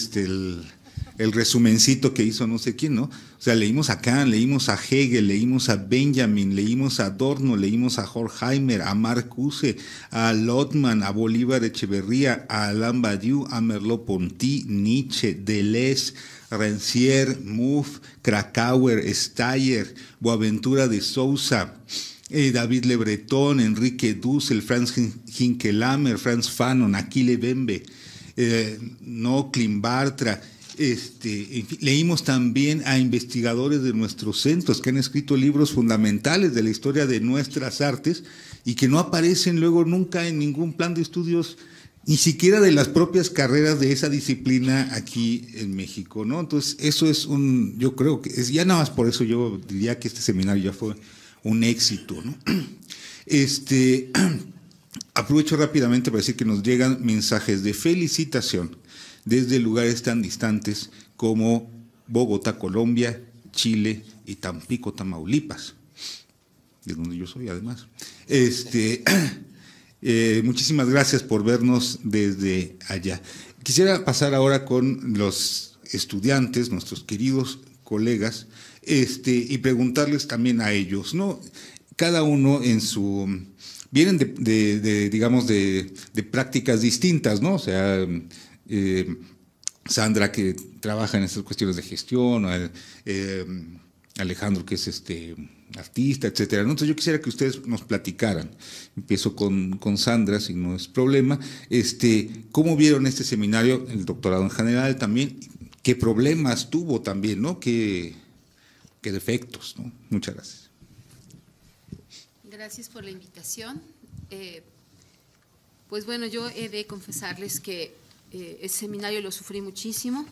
el resumencito que hizo no sé quién, ¿no? O sea, leímos a Kant, leímos a Hegel, leímos a Benjamin, leímos a Adorno, leímos a Horkheimer, a Marcuse, a Lotman, a Bolívar Echeverría, a Alain Badiou, a Merleau-Ponty, Nietzsche, Deleuze, Rancière, Mouffe, Krakauer, Steyer, Boaventura de Sousa, David Le Breton, Enrique Dussel, Franz Hinckelhammer, Franz Fanon, Achille Mbembe, Clint Bartra. En fin, leímos también a investigadores de nuestros centros que han escrito libros fundamentales de la historia de nuestras artes y que no aparecen luego nunca en ningún plan de estudios, ni siquiera de las propias carreras de esa disciplina aquí en México, ¿no? Entonces, eso es yo creo que ya nada más por eso yo diría que este seminario ya fue un éxito, ¿no? Aprovecho rápidamente para decir que nos llegan mensajes de felicitación desde lugares tan distantes como Bogotá, Colombia, Chile y Tampico, Tamaulipas, de donde yo soy además. Muchísimas gracias por vernos desde allá. Quisiera pasar ahora con los estudiantes, nuestros queridos colegas, y preguntarles también a ellos, ¿no? Cada uno vienen digamos, de prácticas distintas, ¿no? O sea, Sandra, que trabaja en estas cuestiones de gestión, Alejandro, que es artista, etcétera. Entonces yo quisiera que ustedes nos platicaran. Empiezo con Sandra, si no es problema. ¿Cómo vieron este seminario, el doctorado en general también? ¿Qué problemas tuvo también, no? ¿Qué defectos, no? Muchas gracias. Gracias por la invitación. Pues bueno, yo he de confesarles que el seminario lo sufrí muchísimo,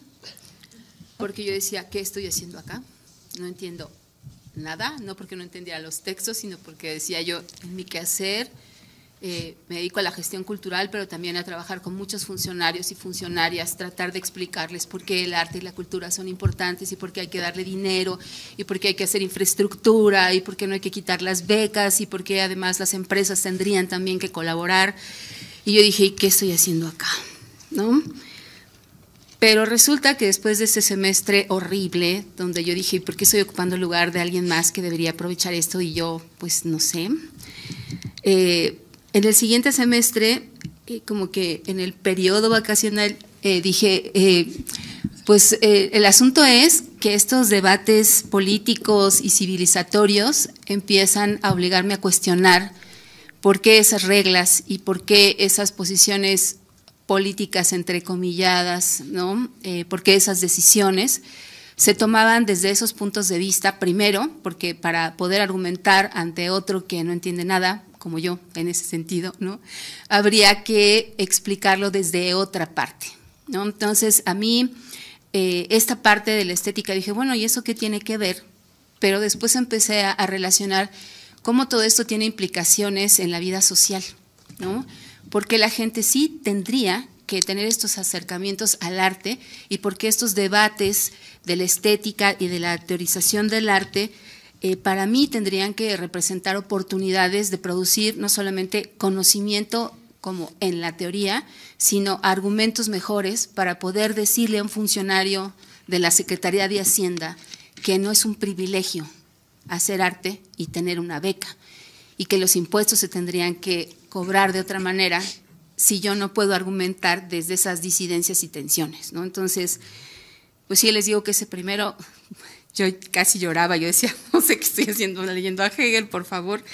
porque yo decía, ¿qué estoy haciendo acá? No entiendo nada, no porque no entendiera los textos, sino porque decía yo, en mi quehacer, me dedico a la gestión cultural, pero también a trabajar con muchos funcionarios y funcionarias, tratar de explicarles por qué el arte y la cultura son importantes y por qué hay que darle dinero y por qué hay que hacer infraestructura y por qué no hay que quitar las becas y por qué además las empresas tendrían también que colaborar. Y yo dije, ¿y qué estoy haciendo acá? ¿No? Pero resulta que después de ese semestre horrible, donde yo dije, ¿por qué estoy ocupando el lugar de alguien más que debería aprovechar esto? Y yo, pues no sé. En el siguiente semestre, como que en el periodo vacacional, dije, el asunto es que estos debates políticos y civilizatorios empiezan a obligarme a cuestionar por qué esas reglas y por qué esas posiciones políticas entrecomilladas, ¿no? Por qué esas decisiones se tomaban desde esos puntos de vista, primero, porque para poder argumentar ante otro que no entiende nada, como yo en ese sentido, ¿no? Habría que explicarlo desde otra parte, ¿no? Entonces, a mí, esta parte de la estética, dije, bueno, ¿y eso qué tiene que ver? Pero después empecé a relacionar cómo todo esto tiene implicaciones en la vida social, ¿no? Porque la gente sí tendría que tener estos acercamientos al arte y porque estos debates de la estética y de la teorización del arte para mí tendrían que representar oportunidades de producir no solamente conocimiento como en la teoría, sino argumentos mejores para poder decirle a un funcionario de la Secretaría de Hacienda que no es un privilegio hacer arte y tener una beca, y que los impuestos se tendrían que cobrar de otra manera si yo no puedo argumentar desde esas disidencias y tensiones, ¿no? Entonces, pues sí, les digo que ese primero, yo casi lloraba, yo decía, no sé qué estoy haciendo, leyendo a Hegel, por favor,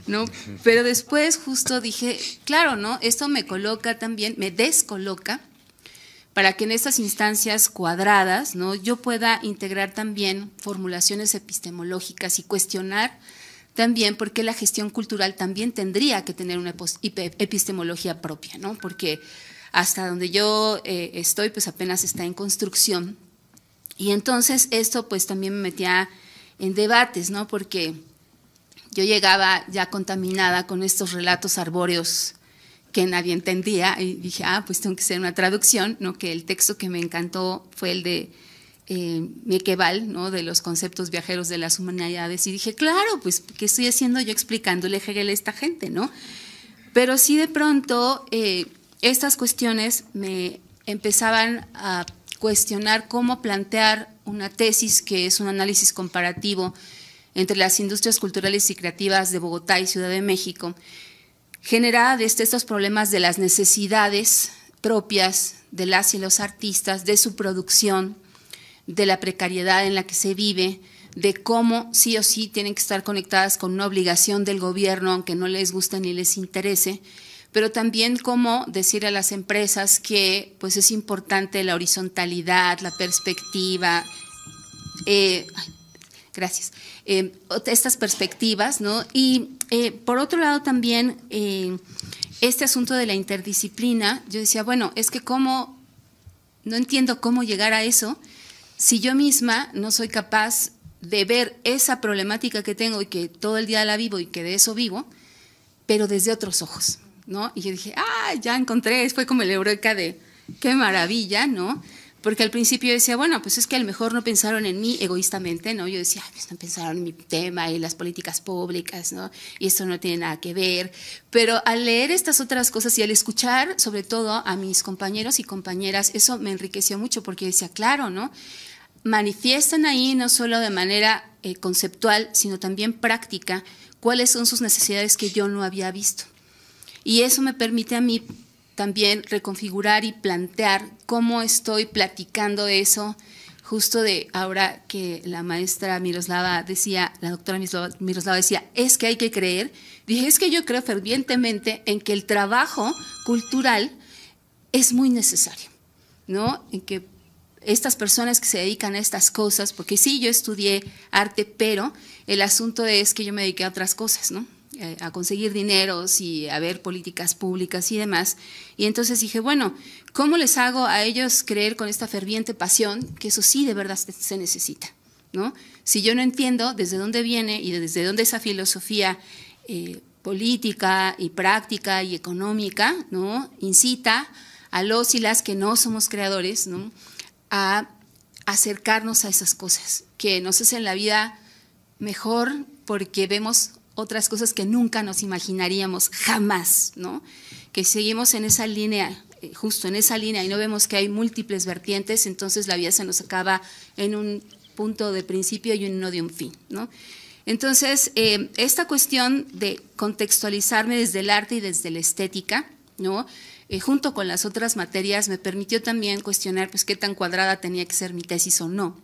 ¿no? Pero después justo dije, claro, ¿no? Esto me coloca también, me descoloca, para que en estas instancias cuadradas, ¿no?, yo pueda integrar también formulaciones epistemológicas y cuestionar también por qué la gestión cultural también tendría que tener una epistemología propia, ¿no? Porque hasta donde yo estoy, pues apenas está en construcción. Y entonces esto pues también me metía en debates, ¿no? Porque yo llegaba ya contaminada con estos relatos arbóreos que nadie entendía, y dije, pues tengo que hacer una traducción, ¿no? Que el texto que me encantó fue el de Miekeval, ¿no? De los conceptos viajeros de las humanidades, y dije, claro, pues, ¿qué estoy haciendo yo explicándole Hegel a esta gente, ¿no? Pero sí de pronto estas cuestiones me empezaban a cuestionar cómo plantear una tesis que es un análisis comparativo entre las industrias culturales y creativas de Bogotá y Ciudad de México, genera desde estos problemas de las necesidades propias de las y los artistas, de su producción, de la precariedad en la que se vive, de cómo sí o sí tienen que estar conectadas con una obligación del gobierno, aunque no les guste ni les interese, pero también cómo decir a las empresas que pues es importante la horizontalidad, la perspectiva, gracias, estas perspectivas, ¿no? Y por otro lado también este asunto de la interdisciplina, yo decía, bueno, es que cómo, no entiendo cómo llegar a eso si yo misma no soy capaz de ver esa problemática que tengo y que todo el día la vivo y que de eso vivo, pero desde otros ojos, ¿no? Y yo dije, ya encontré, fue como el eureka de qué maravilla, ¿no? Porque al principio yo decía, bueno, pues es que a lo mejor no pensaron en mí egoístamente, ¿no? Yo decía, pues no pensaron en mi tema y las políticas públicas, ¿no? Y esto no tiene nada que ver. Pero al leer estas otras cosas y al escuchar, sobre todo, a mis compañeros y compañeras, eso me enriqueció mucho porque yo decía, claro, ¿no? Manifiestan ahí no solo de manera conceptual, sino también práctica, cuáles son sus necesidades que yo no había visto. Y eso me permite a mí también reconfigurar y plantear cómo estoy platicando eso, justo de ahora que la maestra Miroslava decía, la doctora Miroslava decía, es que hay que creer. Dije, es que yo creo fervientemente en que el trabajo cultural es muy necesario, ¿no? En que estas personas que se dedican a estas cosas, porque sí, yo estudié arte, pero el asunto es que yo me dediqué a otras cosas, ¿no? A conseguir dineros y a ver políticas públicas y demás. Y entonces dije, bueno, ¿cómo les hago a ellos creer con esta ferviente pasión que eso sí de verdad se necesita, ¿no? Si yo no entiendo desde dónde viene y desde dónde esa filosofía política y práctica y económica, ¿no?, incita a los y las que no somos creadores, ¿no?, a acercarnos a esas cosas que nos hacen la vida mejor porque vemos otras cosas que nunca nos imaginaríamos jamás, ¿no? Que seguimos en esa línea, justo en esa línea, y no vemos que hay múltiples vertientes, entonces la vida se nos acaba en un punto de principio y uno de un fin, ¿no? Entonces, esta cuestión de contextualizarme desde el arte y desde la estética, ¿no?, junto con las otras materias, me permitió también cuestionar pues qué tan cuadrada tenía que ser mi tesis o no.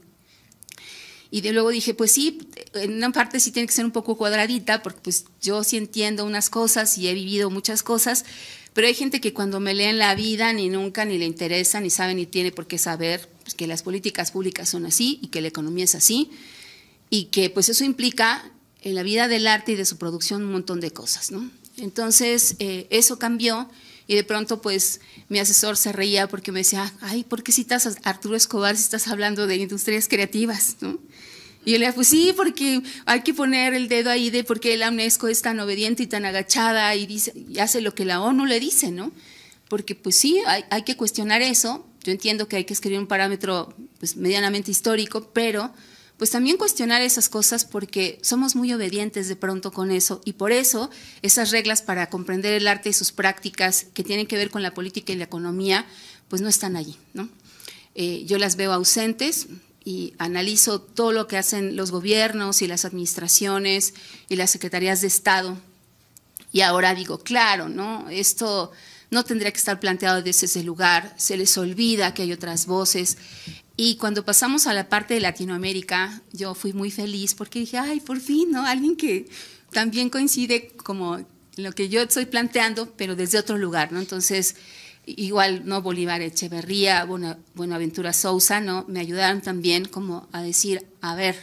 Y de luego dije, pues sí, en una parte sí tiene que ser un poco cuadradita, porque pues yo sí entiendo unas cosas y he vivido muchas cosas, pero hay gente que cuando me leen la vida ni nunca ni le interesa, ni sabe, ni tiene por qué saber pues, que las políticas públicas son así y que la economía es así, y que pues eso implica en la vida del arte y de su producción un montón de cosas, ¿no? Entonces, eso cambió y de pronto, pues, mi asesor se reía porque me decía, ay, ¿por qué citas a Arturo Escobar si estás hablando de industrias creativas, ¿no? Y yo le decía, pues sí, porque hay que poner el dedo ahí de por qué la UNESCO es tan obediente y tan agachada y, dice, y hace lo que la ONU le dice, ¿no? Porque pues sí, hay que cuestionar eso. Yo entiendo que hay que escribir un parámetro pues, medianamente histórico, pero pues también cuestionar esas cosas porque somos muy obedientes de pronto con eso y por eso esas reglas para comprender el arte y sus prácticas que tienen que ver con la política y la economía, pues no están allí, ¿no? Yo las veo ausentes y analizo todo lo que hacen los gobiernos y las administraciones y las secretarías de Estado y ahora digo, claro, ¿no? Esto no tendría que estar planteado desde ese lugar, se les olvida que hay otras voces. Y cuando pasamos a la parte de Latinoamérica, yo fui muy feliz porque dije, ay, por fin, ¿no? Alguien que también coincide como en lo que yo estoy planteando, pero desde otro lugar, ¿no? Entonces, igual, ¿no? Bolívar Echeverría, Buenaventura Sousa, ¿no? Me ayudaron también como a decir, a ver,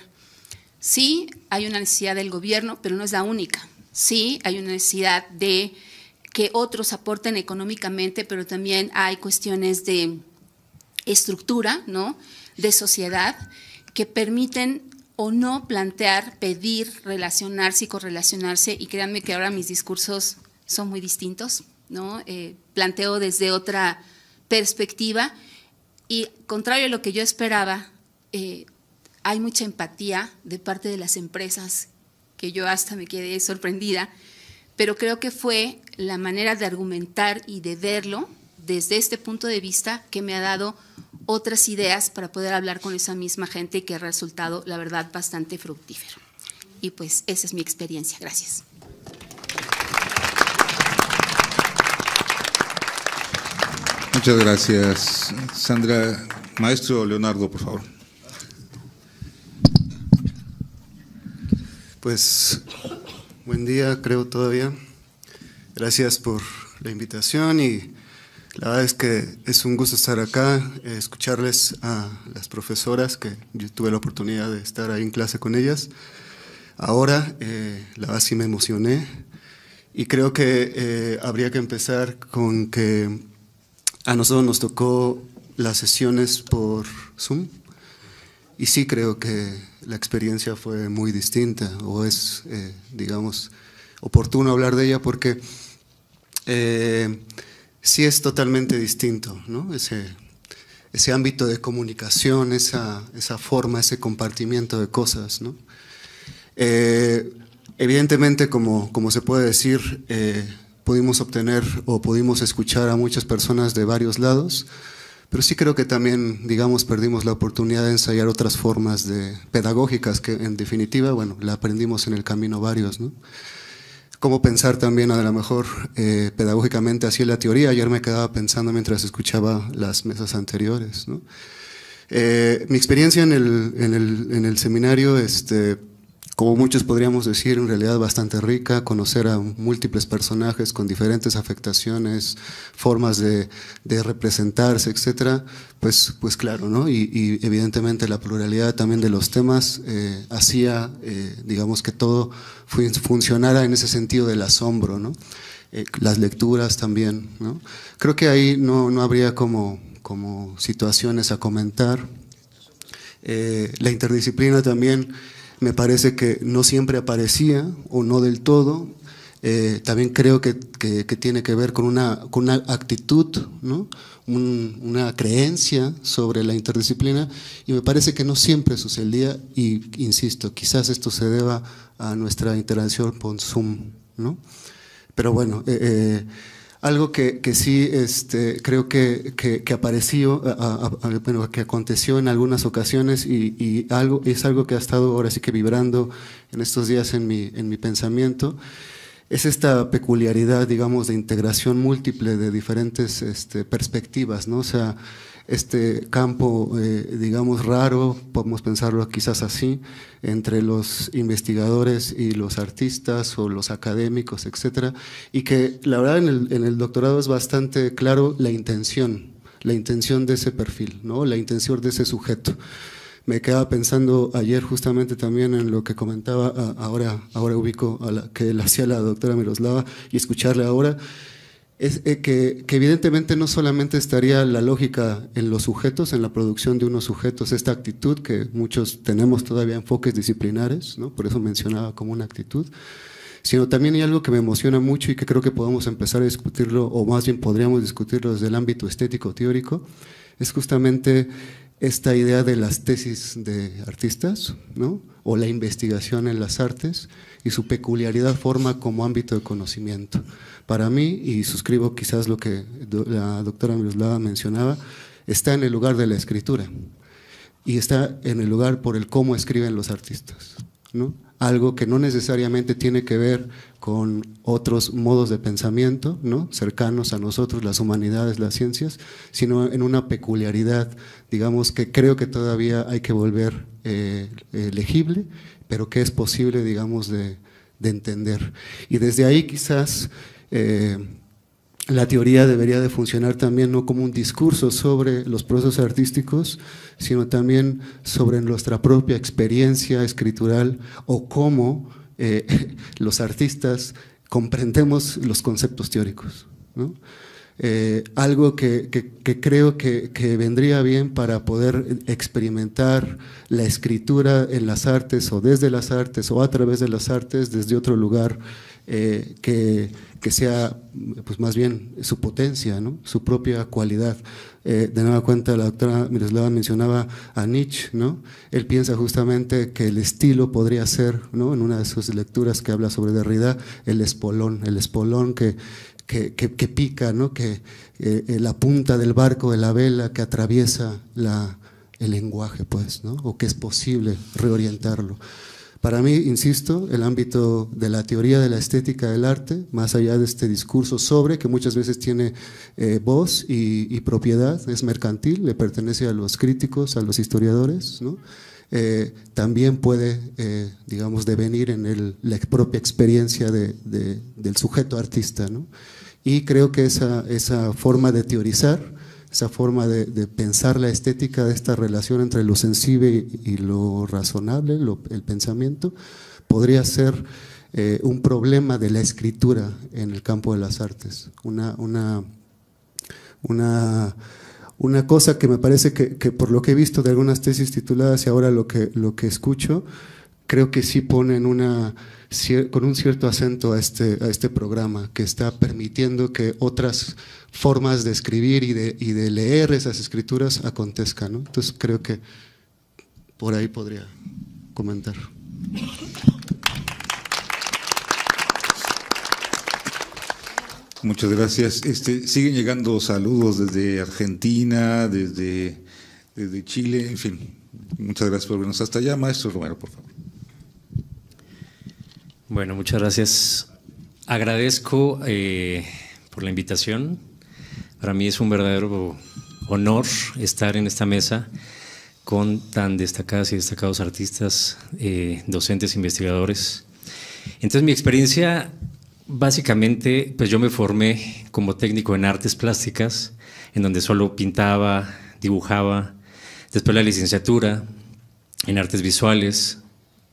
sí, hay una necesidad del gobierno, pero no es la única. Sí, hay una necesidad de que otros aporten económicamente, pero también hay cuestiones de estructura, ¿no? De sociedad que permiten o no plantear, pedir, relacionarse y correlacionarse, y créanme que ahora mis discursos son muy distintos, ¿no? Planteo desde otra perspectiva y contrario a lo que yo esperaba, hay mucha empatía de parte de las empresas que yo hasta me quedé sorprendida, pero creo que fue la manera de argumentar y de verlo desde este punto de vista que me ha dado otras ideas para poder hablar con esa misma gente que ha resultado, la verdad, bastante fructífero. Y pues esa es mi experiencia. Gracias. Muchas gracias, Sandra. Maestro Leonardo, por favor. Pues, buen día, creo todavía. Gracias por la invitación y la verdad es que es un gusto estar acá, escucharles a las profesoras, que yo tuve la oportunidad de estar ahí en clase con ellas. Ahora, la verdad sí me emocioné y creo que habría que empezar con que a nosotros nos tocó las sesiones por Zoom y sí creo que la experiencia fue muy distinta o es, digamos, oportuno hablar de ella porque sí es totalmente distinto, ¿no? Ese ámbito de comunicación, esa forma, ese compartimiento de cosas, ¿no? Evidentemente, como se puede decir, pudimos obtener o pudimos escuchar a muchas personas de varios lados, pero sí creo que también, digamos, perdimos la oportunidad de ensayar otras formas pedagógicas que, en definitiva, bueno, la aprendimos en el camino varios, ¿no? Cómo pensar también, a lo mejor, pedagógicamente así en la teoría. Ayer me quedaba pensando mientras escuchaba las mesas anteriores, ¿no? Mi experiencia en el seminario, como muchos podríamos decir, en realidad bastante rica, conocer a múltiples personajes con diferentes afectaciones, formas de representarse, etcétera, pues claro, ¿no? Y evidentemente la pluralidad también de los temas hacía, digamos, que todo funcionara en ese sentido del asombro, ¿no? Las lecturas también, ¿no? Creo que ahí no habría como situaciones a comentar. La interdisciplina también me parece que no siempre aparecía o no del todo. También creo que tiene que ver con una actitud, ¿no? Una creencia sobre la interdisciplina y me parece que no siempre sucedía y insisto, quizás esto se deba a nuestra interacción con Zoom, ¿no? Pero bueno, algo que sí creo que apareció, bueno, que aconteció en algunas ocasiones y es algo que ha estado ahora sí que vibrando en estos días en mi pensamiento, es esta peculiaridad, digamos, de integración múltiple de diferentes perspectivas, ¿no? O sea, este campo, digamos, raro, podemos pensarlo quizás así, entre los investigadores y los artistas o los académicos, etcétera, y que la verdad en el doctorado es bastante claro la intención de ese perfil, ¿no? La intención de ese sujeto. Me quedaba pensando ayer justamente también en lo que comentaba, ahora ubico que le hacía la doctora Miroslava y escucharle ahora, es que evidentemente no solamente estaría la lógica en los sujetos, en la producción de unos sujetos, esta actitud que muchos tenemos todavía enfoques disciplinares, ¿no? Por eso mencionaba como una actitud, sino también hay algo que me emociona mucho y que creo que podemos empezar a discutirlo, o más bien podríamos discutirlo desde el ámbito estético-teórico, es justamente esta idea de las tesis de artistas, ¿no? O la investigación en las artes y su peculiaridad forma como ámbito de conocimiento. Para mí, y suscribo quizás lo que la doctora Miroslava mencionaba, está en el lugar de la escritura y está en el lugar por el cómo escriben los artistas, ¿no? Algo que no necesariamente tiene que ver con otros modos de pensamiento, ¿no? Cercanos a nosotros, las humanidades, las ciencias, sino en una peculiaridad, digamos, que creo que todavía hay que volver legible, pero que es posible, digamos, de entender. Y desde ahí quizás la teoría debería de funcionar también no como un discurso sobre los procesos artísticos, sino también sobre nuestra propia experiencia escritural o cómo los artistas comprendemos los conceptos teóricos, ¿no? Algo que creo que vendría bien para poder experimentar la escritura en las artes o desde las artes o a través de las artes desde otro lugar que sea pues más bien su potencia, ¿no? Su propia cualidad. De nueva cuenta la doctora Miroslava mencionaba a Nietzsche, ¿no? Él piensa justamente que el estilo podría ser, ¿no? En una de sus lecturas que habla sobre Derrida, el espolón que pica, ¿no? La punta del barco de la vela que atraviesa el lenguaje, pues, ¿no? O que es posible reorientarlo. Para mí, insisto, el ámbito de la teoría de la estética del arte, más allá de este discurso sobre, que muchas veces tiene voz y propiedad, es mercantil, le pertenece a los críticos, a los historiadores, ¿no? También puede, digamos, devenir en la propia experiencia del sujeto artista, ¿no? Y creo que esa forma de teorizar, esa forma de pensar la estética de esta relación entre lo sensible y lo razonable, el pensamiento, podría ser un problema de la escritura en el campo de las artes. Una cosa que me parece que por lo que he visto de algunas tesis tituladas y ahora lo que escucho, creo que sí ponen con un cierto acento a este programa, que está permitiendo que otras formas de escribir y de leer esas escrituras acontezcan, ¿no? Entonces creo que por ahí podría comentar. Muchas gracias. Siguen llegando saludos desde Argentina, desde Chile, en fin. Muchas gracias por vernos hasta allá. Maestro Romero, por favor. Bueno, muchas gracias. Agradezco por la invitación. Para mí es un verdadero honor estar en esta mesa con tan destacadas y destacados artistas, docentes, investigadores. Entonces, mi experiencia, básicamente, pues yo me formé como técnico en artes plásticas, en donde solo pintaba, dibujaba, después la licenciatura en artes visuales,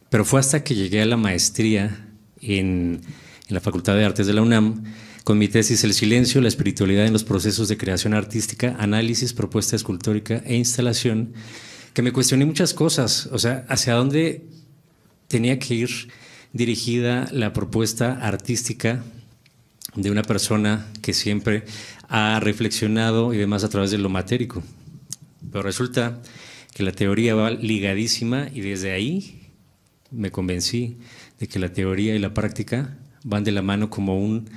pero fue hasta que llegué a la maestría en la Facultad de Artes de la UNAM, con mi tesis El silencio, la espiritualidad en los procesos de creación artística, análisis, propuesta escultórica e instalación, que me cuestioné muchas cosas, o sea, hacia dónde tenía que ir dirigida la propuesta artística de una persona que siempre ha reflexionado y demás a través de lo matérico. Pero resulta que la teoría va ligadísima y desde ahí me convencí de que la teoría y la práctica van de la mano como un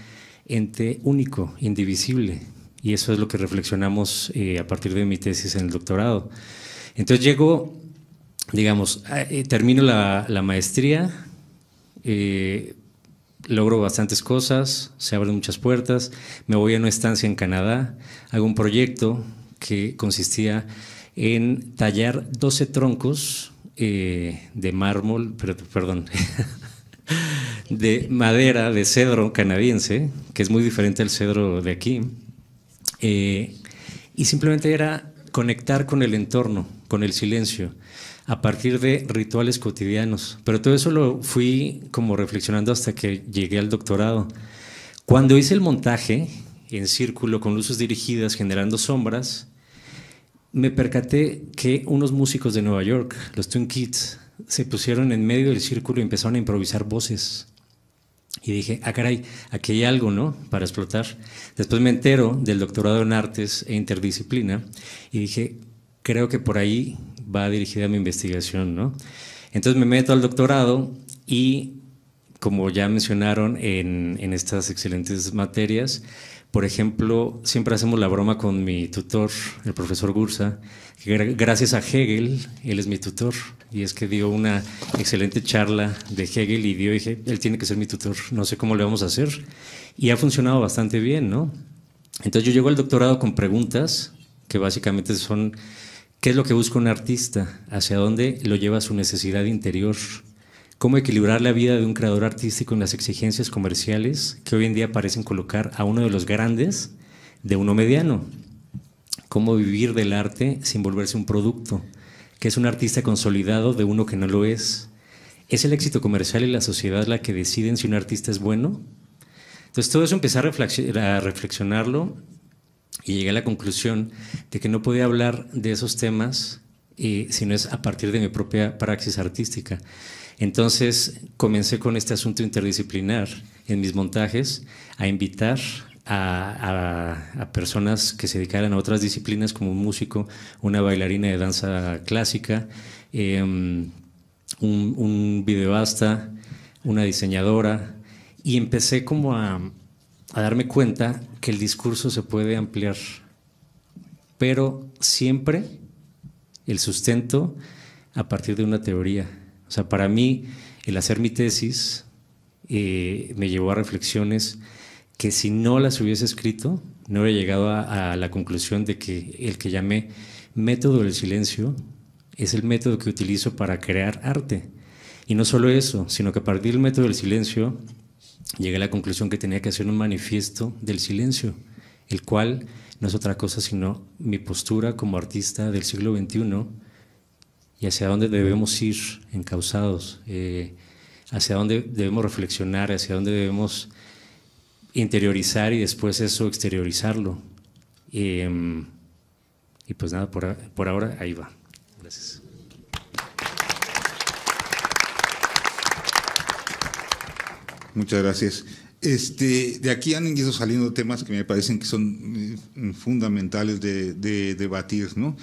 ente único, indivisible, y eso es lo que reflexionamos a partir de mi tesis en el doctorado. Entonces llego, digamos, termino la maestría, logro bastantes cosas, se abren muchas puertas, me voy a una estancia en Canadá, hago un proyecto que consistía en tallar 12 troncos de mármol, perdón, de madera de cedro canadiense, que es muy diferente al cedro de aquí, y simplemente era conectar con el entorno, con el silencio, a partir de rituales cotidianos. Pero todo eso lo fui como reflexionando hasta que llegué al doctorado. Cuando hice el montaje en círculo con luces dirigidas generando sombras, me percaté que unos músicos de Nueva York, los Twin Kids, se pusieron en medio del círculo y empezaron a improvisar voces. Y dije, ah, caray, aquí hay algo, ¿no?, para explotar. Después me entero del doctorado en artes e interdisciplina y dije, creo que por ahí va dirigida mi investigación, ¿no? Entonces me meto al doctorado y, como ya mencionaron en estas excelentes materias, por ejemplo, siempre hacemos la broma con mi tutor, el profesor Gursa, que gracias a Hegel, él es mi tutor, y es que dio una excelente charla de Hegel y dije, él tiene que ser mi tutor, no sé cómo le vamos a hacer, y ha funcionado bastante bien, ¿no? Entonces yo llego al doctorado con preguntas que básicamente son, ¿qué es lo que busca un artista? ¿Hacia dónde lo lleva su necesidad interior? ¿Cómo equilibrar la vida de un creador artístico en las exigencias comerciales que hoy en día parecen colocar a uno de los grandes de uno mediano? ¿Cómo vivir del arte sin volverse un producto? ¿Qué es un artista consolidado de uno que no lo es? ¿Es el éxito comercial y la sociedad la que deciden si un artista es bueno? Entonces todo eso empecé a reflexionarlo y llegué a la conclusión de que no podía hablar de esos temas si no es a partir de mi propia praxis artística. Entonces comencé con este asunto interdisciplinar en mis montajes a invitar a personas que se dedicaran a otras disciplinas, como un músico, una bailarina de danza clásica, un videoasta, una diseñadora, y empecé como a darme cuenta que el discurso se puede ampliar, pero siempre el sustento a partir de una teoría. O sea, para mí, el hacer mi tesis me llevó a reflexiones que si no las hubiese escrito, no hubiera llegado a la conclusión de que el que llamé método del silencio es el método que utilizo para crear arte. Y no solo eso, sino que a partir del método del silencio llegué a la conclusión que tenía que hacer un manifiesto del silencio, el cual no es otra cosa sino mi postura como artista del siglo XXI y hacia dónde debemos ir encausados, hacia dónde debemos reflexionar, hacia dónde debemos interiorizar y después eso exteriorizarlo. Y pues nada, por ahora ahí va. Gracias. Muchas gracias. De aquí han ido saliendo temas que me parecen que son fundamentales de debatir, ¿no?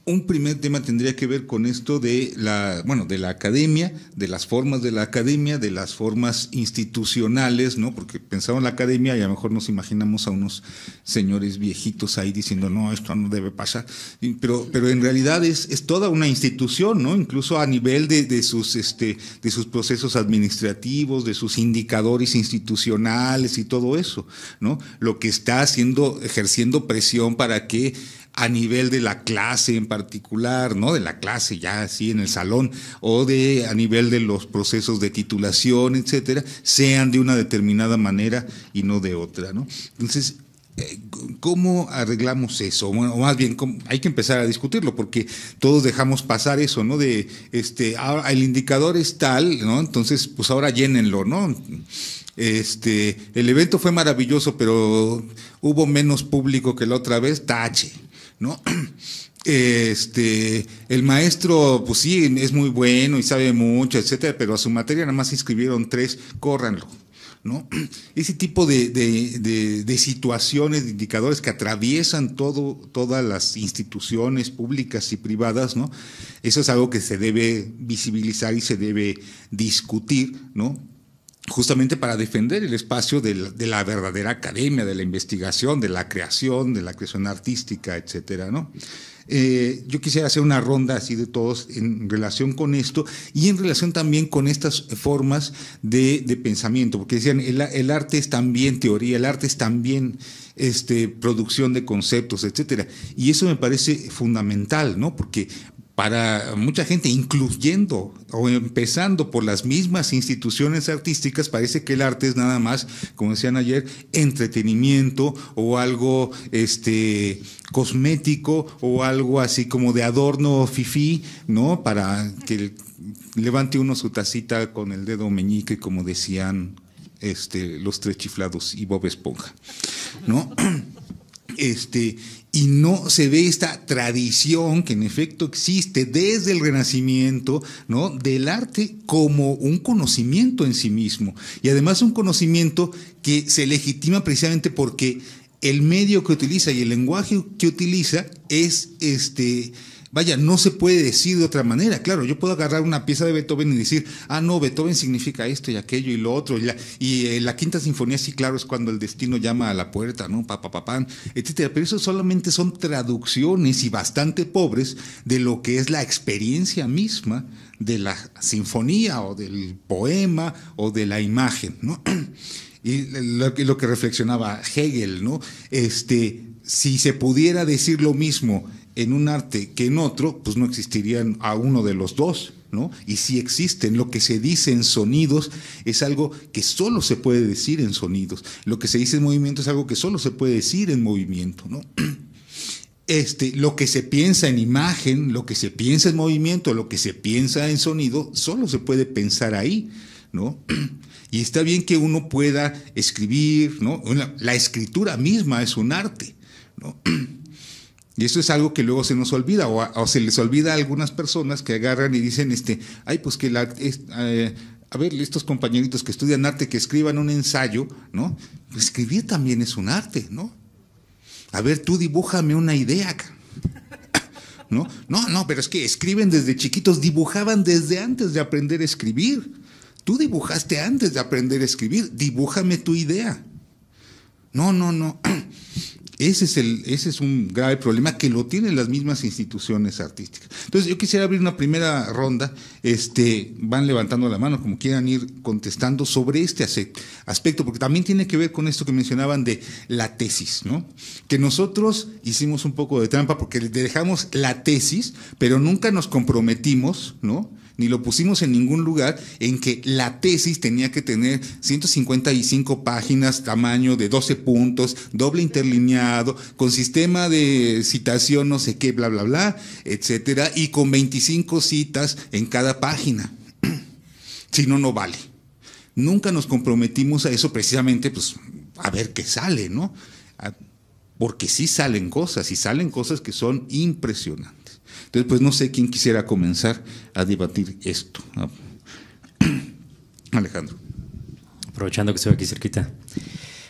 Un primer tema tendría que ver con esto de la academia, de las formas de la academia, de las formas institucionales, ¿no? Porque pensamos en la academia y a lo mejor nos imaginamos a unos señores viejitos ahí diciendo, no, esto no debe pasar. Pero en realidad es toda una institución, ¿no? Incluso a nivel de sus procesos administrativos, de sus indicadores institucionales y todo eso, ¿no? Lo que está ejerciendo presión para que a nivel de la clase en particular, ¿no? De la clase ya así en el salón, o a nivel de los procesos de titulación, etcétera, sean de una determinada manera y no de otra, ¿no? Entonces, ¿cómo arreglamos eso? Bueno, o más bien, hay que empezar a discutirlo, porque todos dejamos pasar eso, ¿no? Ahora el indicador es tal, ¿no? Entonces, pues ahora llénenlo, ¿no? El evento fue maravilloso, pero hubo menos público que la otra vez, tache, ¿no? El maestro, pues sí, es muy bueno y sabe mucho, etcétera, pero a su materia nada más inscribieron 3, córranlo, ¿no? Ese tipo de situaciones, de indicadores que atraviesan todas las instituciones públicas y privadas, ¿no? Eso es algo que se debe visibilizar y se debe discutir, ¿no? Justamente para defender el espacio de la verdadera academia, de la investigación, de la creación artística, etcétera, ¿no? Yo quisiera hacer una ronda así de todos en relación con esto y en relación también con estas formas de pensamiento, porque decían, el arte es también teoría, el arte es también producción de conceptos, etcétera. Y eso me parece fundamental, ¿no? Porque para mucha gente, incluyendo o empezando por las mismas instituciones artísticas, parece que el arte es nada más, como decían ayer, entretenimiento o algo cosmético o algo así como de adorno fifí, ¿no? Para que levante uno su tacita con el dedo meñique, como decían los tres chiflados y Bob Esponja, ¿no? Y no se ve esta tradición que en efecto existe desde el Renacimiento, ¿no? Del arte como un conocimiento en sí mismo, y además un conocimiento que se legitima precisamente porque el medio que utiliza y el lenguaje que utiliza es vaya, no se puede decir de otra manera. Claro, yo puedo agarrar una pieza de Beethoven y decir, no, Beethoven significa esto y aquello y lo otro, y la quinta sinfonía, sí, claro, es cuando el destino llama a la puerta, ¿no? Papapapán, etcétera. Pero eso solamente son traducciones y bastante pobres de lo que es la experiencia misma de la sinfonía o del poema o de la imagen, ¿no? Y lo que reflexionaba Hegel, ¿no? Si se pudiera decir lo mismo en un arte que en otro, pues no existirían a uno de los dos, ¿no? Y si existen, lo que se dice en sonidos es algo que solo se puede decir en sonidos. Lo que se dice en movimiento es algo que solo se puede decir en movimiento, ¿no? Lo que se piensa en imagen, lo que se piensa en movimiento, lo que se piensa en sonido, solo se puede pensar ahí, ¿no? Y está bien que uno pueda escribir, ¿no? La escritura misma es un arte, ¿no? Y eso es algo que luego se nos olvida, o se les olvida a algunas personas que agarran y dicen, pues que a ver, estos compañeritos que estudian arte, que escriban un ensayo, ¿no? Pues escribir también es un arte, ¿no? A ver, tú dibújame una idea, ¿no? No, pero es que escriben desde chiquitos, dibujaban desde antes de aprender a escribir. Tú dibujaste antes de aprender a escribir, dibújame tu idea. No. Ese es un grave problema que lo tienen las mismas instituciones artísticas. Entonces, yo quisiera abrir una primera ronda. Van levantando la mano, como quieran ir contestando sobre este aspecto, porque también tiene que ver con esto que mencionaban de la tesis, ¿no? Que nosotros hicimos un poco de trampa porque le dejamos la tesis, pero nunca nos comprometimos, ¿no? Ni lo pusimos en ningún lugar, en que la tesis tenía que tener 155 páginas, tamaño de 12 puntos, doble interlineado, con sistema de citación no sé qué, bla, bla, bla, etcétera, y con 25 citas en cada página. Si no, no vale. Nunca nos comprometimos a eso, precisamente, pues, a ver qué sale, ¿no? Porque sí salen cosas, y salen cosas que son impresionantes. Entonces, pues no sé quién quisiera comenzar a debatir esto. Alejandro. Aprovechando que estoy aquí cerquita.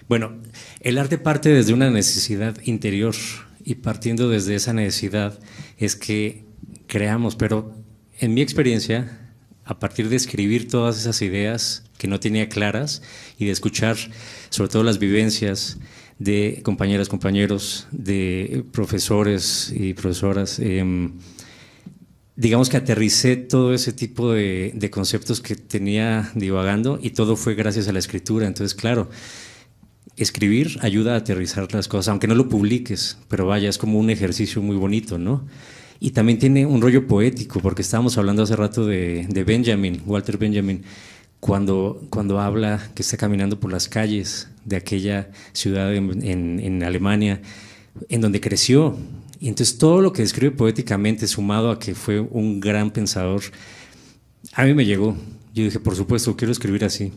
Bueno, el arte parte desde una necesidad interior, y partiendo desde esa necesidad es que creamos, pero en mi experiencia, a partir de escribir todas esas ideas que no tenía claras y de escuchar sobre todo las vivencias de compañeras, compañeros, de profesores y profesoras, digamos que aterricé todo ese tipo de conceptos que tenía divagando, y todo fue gracias a la escritura. Entonces, claro, escribir ayuda a aterrizar las cosas, aunque no lo publiques, pero vaya, es como un ejercicio muy bonito, ¿no? Y también tiene un rollo poético, porque estábamos hablando hace rato de Benjamin, Walter Benjamin, cuando habla que está caminando por las calles de aquella ciudad en Alemania, en donde creció. Y entonces todo lo que describe poéticamente, sumado a que fue un gran pensador, a mí me llegó. Yo dije, por supuesto, quiero escribir así.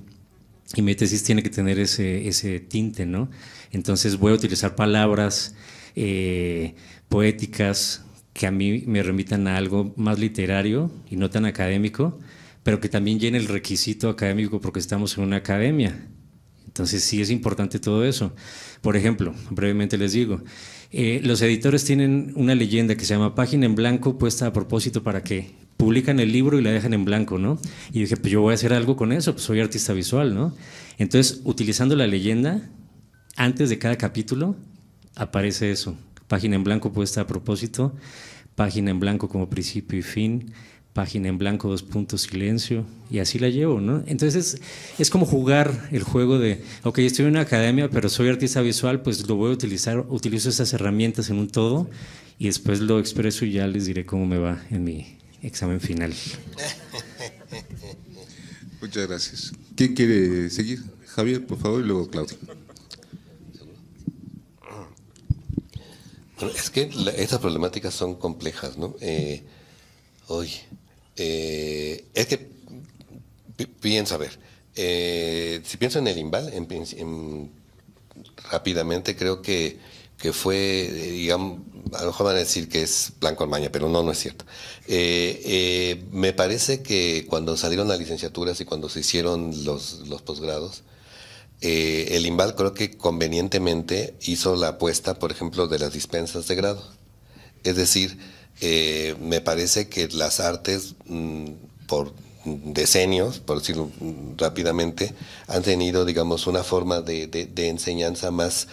Y mi tesis tiene que tener ese tinte, ¿no? Entonces voy a utilizar palabras poéticas que a mí me remitan a algo más literario y no tan académico, pero que también llene el requisito académico porque estamos en una academia. Entonces sí es importante todo eso. Por ejemplo, brevemente les digo, los editores tienen una leyenda que se llama página en blanco, puesta a propósito para que publican el libro y la dejan en blanco, ¿no? Y dije, pues yo voy a hacer algo con eso, pues soy artista visual, ¿no? Entonces, utilizando la leyenda, antes de cada capítulo aparece eso, página en blanco puesta a propósito, página en blanco como principio y fin, página en blanco, 2 puntos, silencio, y así la llevo, ¿no? Entonces es como jugar el juego de, ok, estoy en una academia, pero soy artista visual, pues lo voy a utilizar, utilizo esas herramientas en un todo, y después lo expreso y ya les diré cómo me va en mi examen final. Muchas gracias. ¿Quién quiere seguir? Javier, por favor, y luego Claudio. Bueno, es que estas problemáticas son complejas, ¿no? Es que pienso, a ver, si pienso en el INVAL, rápidamente creo que fue, digamos, a lo mejor van a decir que es plan con maña, pero no es cierto. Me parece que cuando salieron las licenciaturas y cuando se hicieron los posgrados, el INVAL creo que convenientemente hizo la apuesta, por ejemplo, de las dispensas de grado. Es decir, me parece que las artes, por decenios, por decirlo rápidamente, han tenido, digamos, una forma de enseñanza más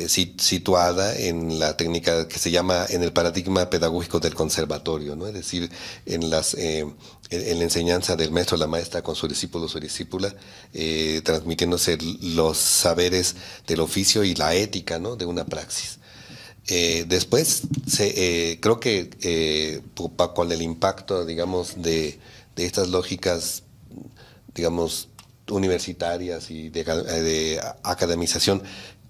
situada en la técnica que se llama, en el paradigma pedagógico del conservatorio, ¿no? Es decir, en la enseñanza del maestro o la maestra con su discípulo o su discípula, transmitiéndose los saberes del oficio y la ética, ¿no?, de una praxis. Después, creo que con el impacto, digamos, de estas lógicas, digamos, universitarias y de academización,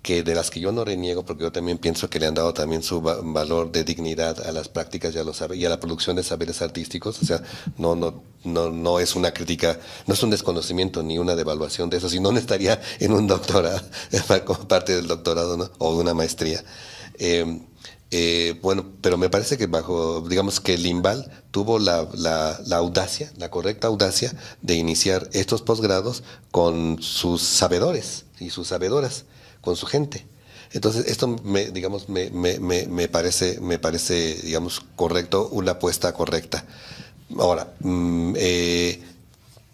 que de las que yo no reniego, porque yo también pienso que le han dado también su valor de dignidad a las prácticas y a la producción de saberes artísticos. O sea, no es una crítica, no es un desconocimiento ni una devaluación de eso, sino no estaría en un doctorado, como parte del doctorado, ¿no?, o de una maestría. Bueno, pero me parece que digamos que el INVAL tuvo la audacia, la correcta audacia de iniciar estos posgrados con sus sabedores y sus sabedoras, con su gente. Entonces, esto me parece, digamos, correcto, una apuesta correcta. Ahora,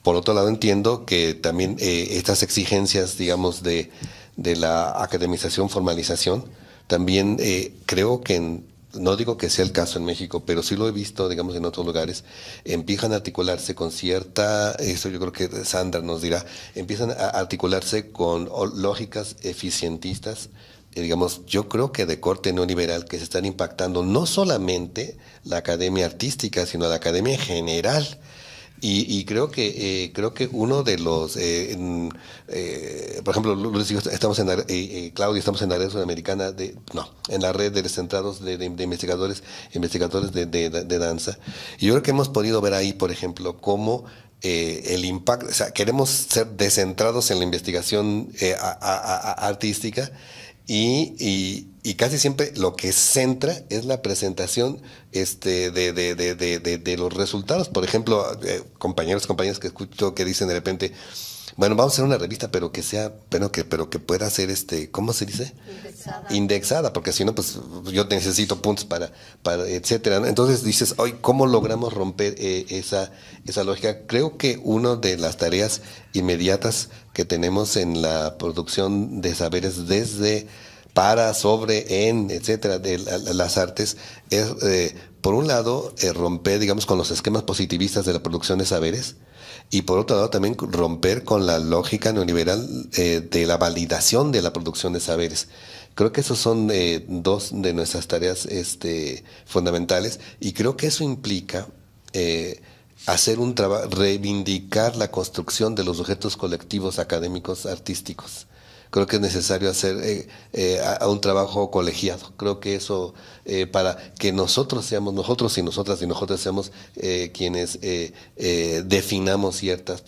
por otro lado, entiendo que también estas exigencias, digamos, de la academización, formalización, también creo que, no digo que sea el caso en México, pero sí lo he visto, digamos, en otros lugares, empiezan a articularse con cierta, eso yo creo que Sandra nos dirá, empiezan a articularse con lógicas eficientistas, digamos, yo creo que de corte neoliberal, que se están impactando no solamente la academia artística, sino la academia en general. Y creo que uno de los, por ejemplo, Luis y yo estamos Claudia, estamos en la red sudamericana en la red de centrados de investigadores de danza. Y yo creo que hemos podido ver ahí, por ejemplo, cómo el impacto, o sea, queremos ser descentrados en la investigación artística. Y casi siempre lo que centra es la presentación de los resultados. Por ejemplo, compañeras que escucho que dicen de repente, bueno, vamos a hacer una revista, pero que sea, pero que pueda ser, ¿cómo se dice? Indexada, porque si no, pues yo necesito puntos para etcétera, ¿no? Entonces dices, hoy, ¿cómo logramos romper esa lógica? Creo que una de las tareas inmediatas que tenemos en la producción de saberes etcétera, de las artes, es, por un lado, romper, digamos, con los esquemas positivistas de la producción de saberes, y por otro lado también romper con la lógica neoliberal de la validación de la producción de saberes. Creo que esos son dos de nuestras tareas fundamentales, y creo que eso implica hacer un trabajo, reivindicar la construcción de los sujetos colectivos académicos artísticos. Creo que es necesario hacer un trabajo colegiado. Creo que eso, para que nosotros y nosotras seamos quienes definamos ciertas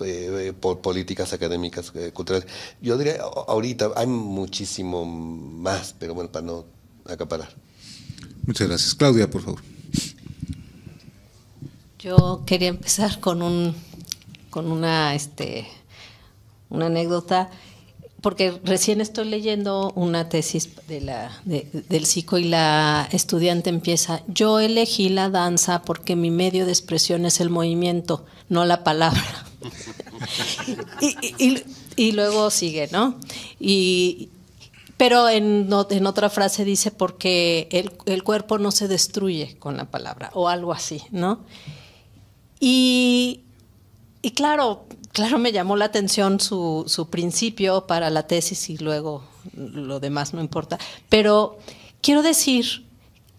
políticas académicas, culturales. Yo diría, ahorita hay muchísimo más, pero bueno, para no acaparar. Muchas gracias. Claudia, por favor. Yo quería empezar con una anécdota, porque recién estoy leyendo una tesis del psico, y la estudiante empieza: yo elegí la danza porque mi medio de expresión es el movimiento, no la palabra. y luego sigue, ¿no? Pero en otra frase dice: porque el cuerpo no se destruye con la palabra, o algo así, ¿no? Y claro me llamó la atención su principio para la tesis y luego lo demás no importa. Pero quiero decir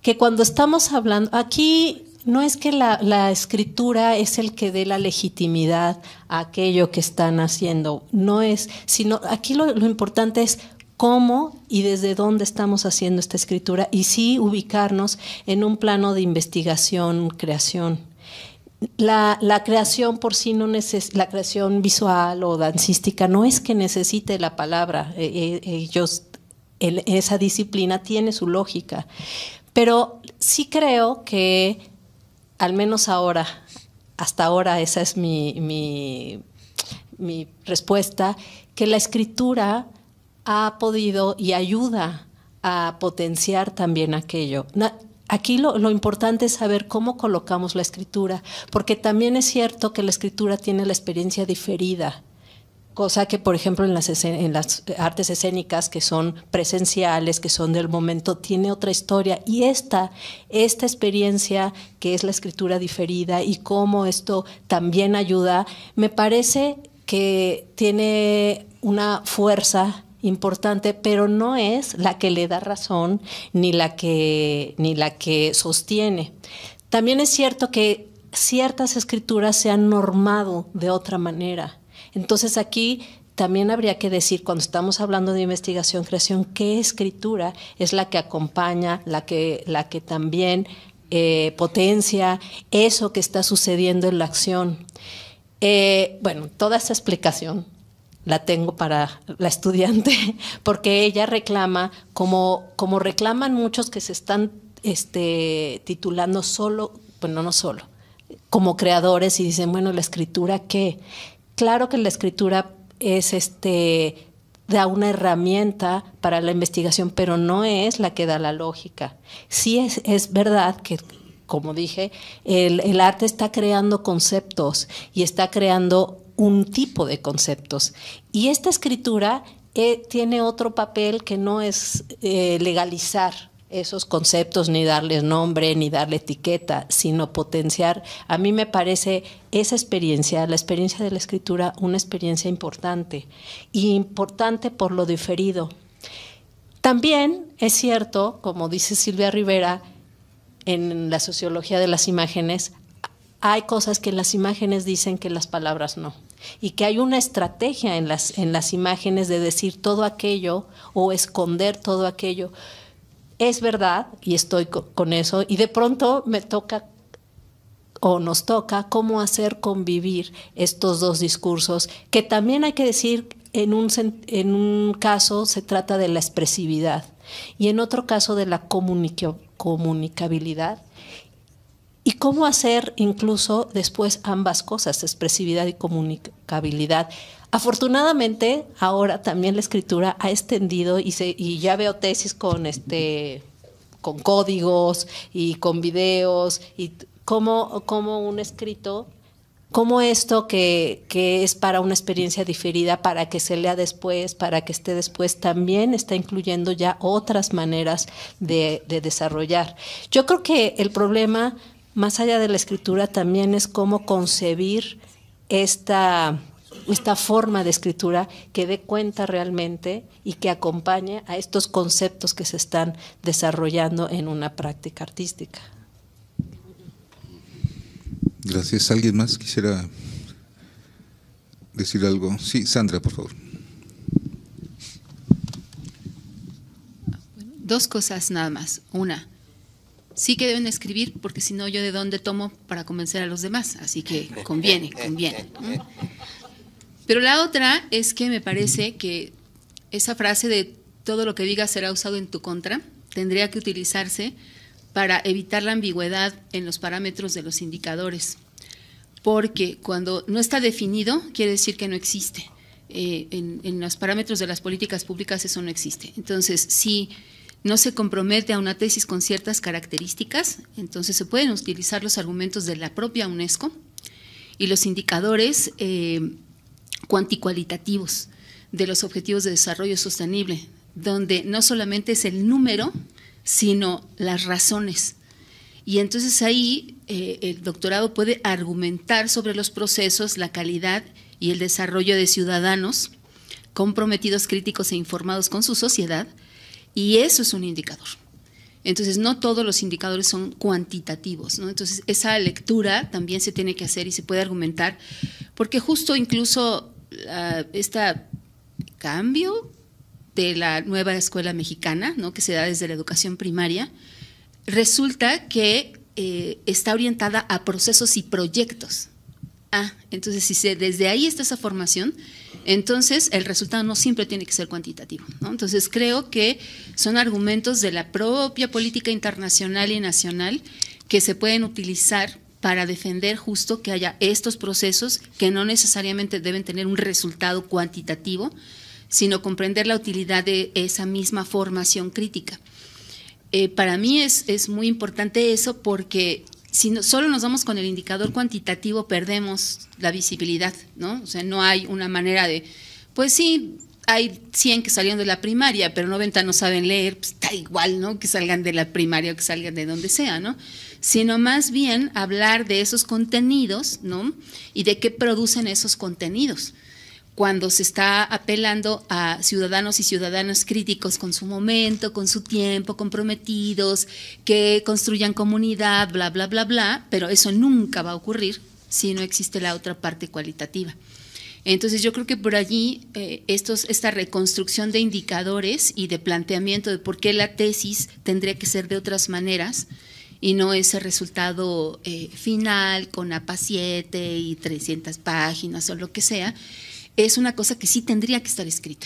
que cuando estamos hablando, aquí no es que la escritura es el que dé la legitimidad a aquello que están haciendo, no es, sino aquí lo importante es cómo y desde dónde estamos haciendo esta escritura y sí ubicarnos en un plano de investigación, creación. La creación por sí no la creación visual o dancística no es que necesite la palabra, esa disciplina tiene su lógica, pero sí creo que al menos hasta ahora esa es mi respuesta, que la escritura ha podido y ayuda a potenciar también aquello. Aquí lo importante es saber cómo colocamos la escritura, porque también es cierto que la escritura tiene la experiencia diferida, cosa que, por ejemplo, en las artes escénicas que son presenciales, que son del momento, tiene otra historia. Y esta experiencia que es la escritura diferida y cómo esto también ayuda, me parece que tiene una fuerza importante, pero no es la que le da razón ni la que sostiene. También es cierto que ciertas escrituras se han normado de otra manera. Entonces aquí también habría que decir, cuando estamos hablando de investigación, creación, ¿qué escritura es la que acompaña, la que también potencia eso que está sucediendo en la acción? Bueno, toda esta explicación la tengo para la estudiante, porque ella reclama, como reclaman muchos que se están titulando solo, bueno, no solo, como creadores, y dicen, bueno, ¿la escritura qué? Claro que la escritura es da una herramienta para la investigación, pero no es la que da la lógica. Sí es verdad que, como dije, el arte está creando conceptos y está creando un tipo de conceptos. Y esta escritura tiene otro papel que no es legalizar esos conceptos, ni darles nombre, ni darle etiqueta, sino potenciar. A mí me parece esa experiencia, la experiencia de la escritura, una experiencia importante, y importante por lo diferido. También es cierto, como dice Silvia Rivera, en la sociología de las imágenes, hay cosas que en las imágenes dicen que las palabras no, y que hay una estrategia en las imágenes de decir todo aquello o esconder todo aquello. Es verdad, y estoy con eso, y de pronto me toca o nos toca cómo hacer convivir estos dos discursos, que también hay que decir, en un caso se trata de la expresividad y en otro caso de la comunicabilidad, y cómo hacer incluso después ambas cosas, expresividad y comunicabilidad. Afortunadamente, ahora también la escritura ha extendido y ya veo tesis con códigos y con videos, y cómo un escrito, cómo esto que es para una experiencia diferida, para que se lea después, para que esté después, también está incluyendo ya otras maneras de desarrollar. Yo creo que el problema, más allá de la escritura, también es cómo concebir esta forma de escritura que dé cuenta realmente y que acompañe a estos conceptos que se están desarrollando en una práctica artística. Gracias. ¿Alguien más quisiera decir algo? Sí, Sandra, por favor. Dos cosas nada más. Una, sí que deben escribir, porque si no, yo de dónde tomo para convencer a los demás, así que conviene. Pero la otra es que me parece que esa frase de todo lo que digas será usado en tu contra tendría que utilizarse para evitar la ambigüedad en los parámetros de los indicadores, porque cuando no está definido quiere decir que no existe. En los parámetros de las políticas públicas eso no existe. Entonces, si no se compromete a una tesis con ciertas características, entonces se pueden utilizar los argumentos de la propia UNESCO y los indicadores cuantitativos de los objetivos de desarrollo sostenible, donde no solamente es el número, sino las razones. Y entonces ahí el doctorado puede argumentar sobre los procesos, la calidad y el desarrollo de ciudadanos comprometidos, críticos e informados con su sociedad, y eso es un indicador. Entonces, no todos los indicadores son cuantitativos, ¿no? Entonces, esa lectura también se tiene que hacer y se puede argumentar, porque justo incluso este cambio de la nueva escuela mexicana, ¿no?, que se da desde la educación primaria, resulta que está orientada a procesos y proyectos. Entonces, si desde ahí está esa formación, entonces el resultado no siempre tiene que ser cuantitativo, ¿no? Entonces, creo que son argumentos de la propia política internacional y nacional que se pueden utilizar para defender justo que haya estos procesos que no necesariamente deben tener un resultado cuantitativo, sino comprender la utilidad de esa misma formación crítica. Para mí es muy importante eso, porque si solo nos vamos con el indicador cuantitativo, perdemos la visibilidad, ¿no? O sea, no hay una manera de, pues sí, hay 100 que salieron de la primaria, pero 90 no saben leer, pues está igual, ¿no?, que salgan de la primaria o que salgan de donde sea, ¿no? Sino más bien hablar de esos contenidos, ¿no?, y de qué producen esos contenidos. Cuando se está apelando a ciudadanos y ciudadanas críticos con su momento, con su tiempo, comprometidos, que construyan comunidad, bla, bla, bla, bla, pero eso nunca va a ocurrir si no existe la otra parte cualitativa. Entonces, yo creo que por allí esta reconstrucción de indicadores y de planteamiento de por qué la tesis tendría que ser de otras maneras y no ese resultado final con APA 7 y 300 páginas o lo que sea, es una cosa que sí tendría que estar escrita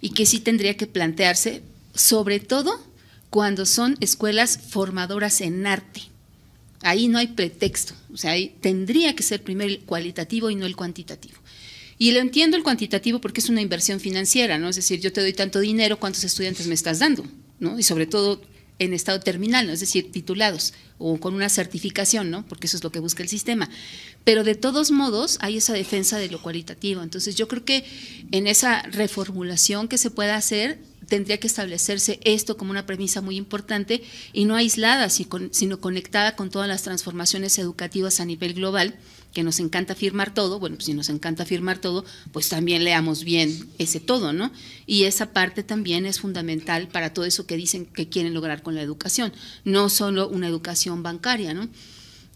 y que sí tendría que plantearse, sobre todo cuando son escuelas formadoras en arte. Ahí no hay pretexto, o sea, ahí tendría que ser primero el cualitativo y no el cuantitativo. Y lo entiendo el cuantitativo porque es una inversión financiera, ¿no? Es decir, yo te doy tanto dinero, ¿cuántos estudiantes me estás dando?, ¿no? Y sobre todo en estado terminal, ¿no?, es decir, titulados o con una certificación, ¿no?, porque eso es lo que busca el sistema. Pero de todos modos hay esa defensa de lo cualitativo. Entonces, yo creo que en esa reformulación que se pueda hacer tendría que establecerse esto como una premisa muy importante y no aislada, sino conectada con todas las transformaciones educativas a nivel global, que nos encanta afirmar todo. Bueno, pues si nos encanta afirmar todo, pues también leamos bien ese todo, ¿no? Y esa parte también es fundamental para todo eso que dicen que quieren lograr con la educación, no solo una educación bancaria, ¿no?,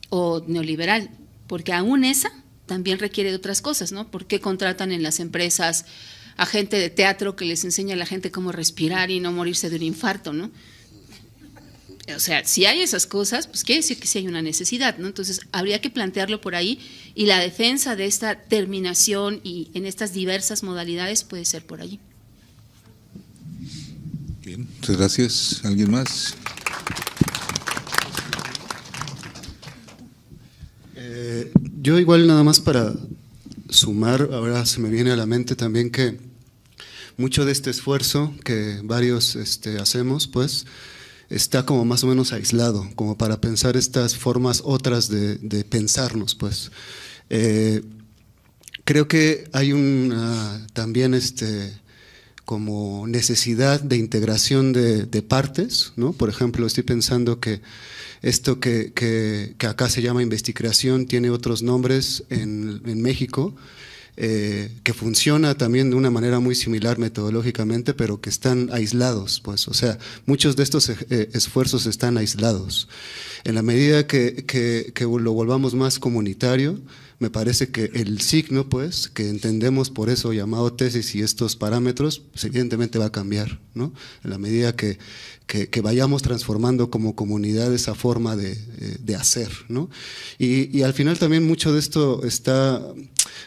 o neoliberal, porque aún esa también requiere de otras cosas, ¿no? ¿Por qué contratan en las empresas a gente de teatro que les enseña a la gente cómo respirar y no morirse de un infarto, ¿no? O sea, si hay esas cosas, pues quiere decir que sí hay una necesidad, ¿no? Entonces, habría que plantearlo por ahí, y la defensa de esta terminación y en estas diversas modalidades puede ser por allí. Bien, muchas gracias. ¿Alguien más? Yo igual nada más para sumar, ahora se me viene a la mente también que mucho de este esfuerzo que varios hacemos, pues, está como más o menos aislado, como para pensar estas formas otras de pensarnos, pues. Creo que hay también como necesidad de integración de partes, ¿no? Por ejemplo, estoy pensando que esto que acá se llama investigación tiene otros nombres en México, que funciona también de una manera muy similar metodológicamente, pero que están aislados, pues, o sea, muchos de estos esfuerzos están aislados. En la medida que lo volvamos más comunitario, me parece que el signo, pues, que entendemos por eso llamado tesis y estos parámetros, pues, evidentemente va a cambiar, ¿no? En la medida que vayamos transformando como comunidad esa forma de hacer, ¿no? Y al final también mucho de esto está,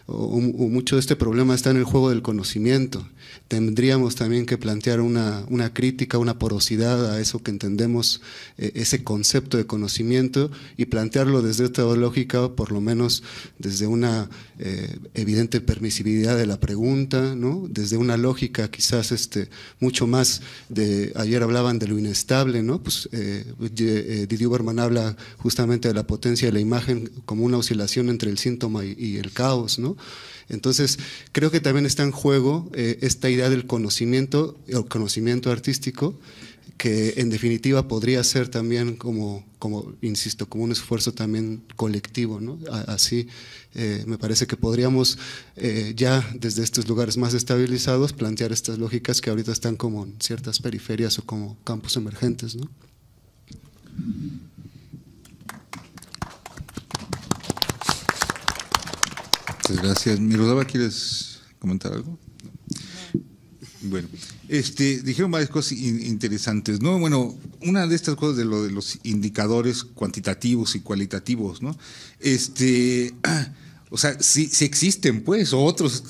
o mucho de este problema está en el juego del conocimiento. Tendríamos también que plantear una crítica, una porosidad a eso que entendemos, ese concepto de conocimiento, y plantearlo desde otra lógica, por lo menos desde una evidente permisibilidad de la pregunta, ¿no? Desde una lógica quizás mucho más ayer hablaban de lo inestable, ¿no? Pues Didier Huberman habla justamente de la potencia de la imagen como una oscilación entre el síntoma y el caos, ¿no? Entonces, creo que también está en juego esta idea del conocimiento, el conocimiento artístico, que en definitiva podría ser también insisto, como un esfuerzo también colectivo, ¿no? Así me parece que podríamos ya desde estos lugares más estabilizados plantear estas lógicas que ahorita están como en ciertas periferias o como campos emergentes, ¿no? Muchas gracias. Miroslava, ¿quieres comentar algo? Bueno, dijeron varias cosas interesantes, ¿no? Bueno, una de estas cosas de lo de los indicadores cuantitativos y cualitativos, ¿no? O sea, sí existen, pues, otras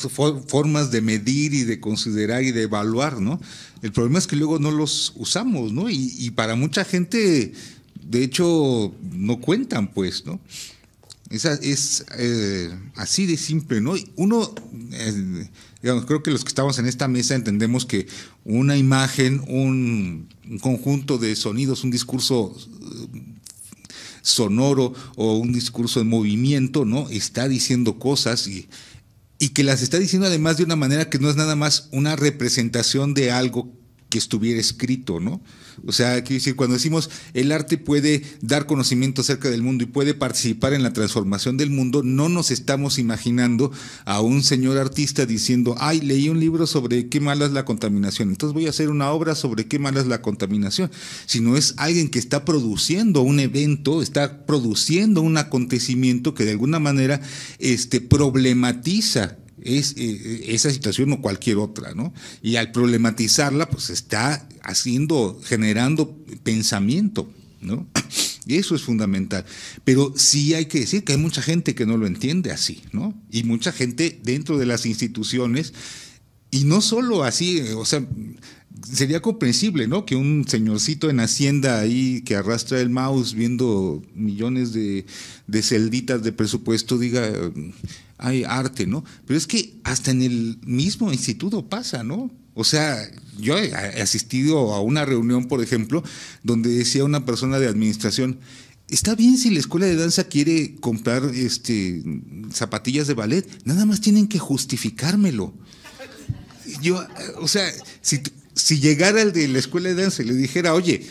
formas de medir y de considerar y de evaluar, ¿no? El problema es que luego no los usamos, ¿no? Y para mucha gente, de hecho, no cuentan, pues, ¿no? Es así de simple, ¿no? Uno, digamos, creo que los que estamos en esta mesa entendemos que una imagen, un conjunto de sonidos, un discurso sonoro o un discurso en movimiento, ¿no? Está diciendo cosas y que las está diciendo además de una manera que no es nada más una representación de algo que estuviera escrito, ¿no? O sea, quiero decir, cuando decimos el arte puede dar conocimiento acerca del mundo y puede participar en la transformación del mundo, no nos estamos imaginando a un señor artista diciendo, ay, leí un libro sobre qué mala es la contaminación, entonces voy a hacer una obra sobre qué mala es la contaminación, sino es alguien que está produciendo un evento, está produciendo un acontecimiento que de alguna manera problematiza esa situación o cualquier otra, ¿no? Y al problematizarla, pues está generando pensamiento, ¿no? Y eso es fundamental. Pero sí hay que decir que hay mucha gente que no lo entiende así, ¿no? Y mucha gente dentro de las instituciones, y no solo así, o sea, sería comprensible, ¿no? Que un señorcito en Hacienda ahí que arrastra el mouse viendo millones de celditas de presupuesto diga, hay arte, ¿no? Pero es que hasta en el mismo instituto pasa, ¿no? O sea, yo he asistido a una reunión, por ejemplo, donde decía una persona de administración, está bien si la escuela de danza quiere comprar zapatillas de ballet, nada más tienen que justificármelo. Yo, o sea, si llegara el de la escuela de danza y le dijera, oye,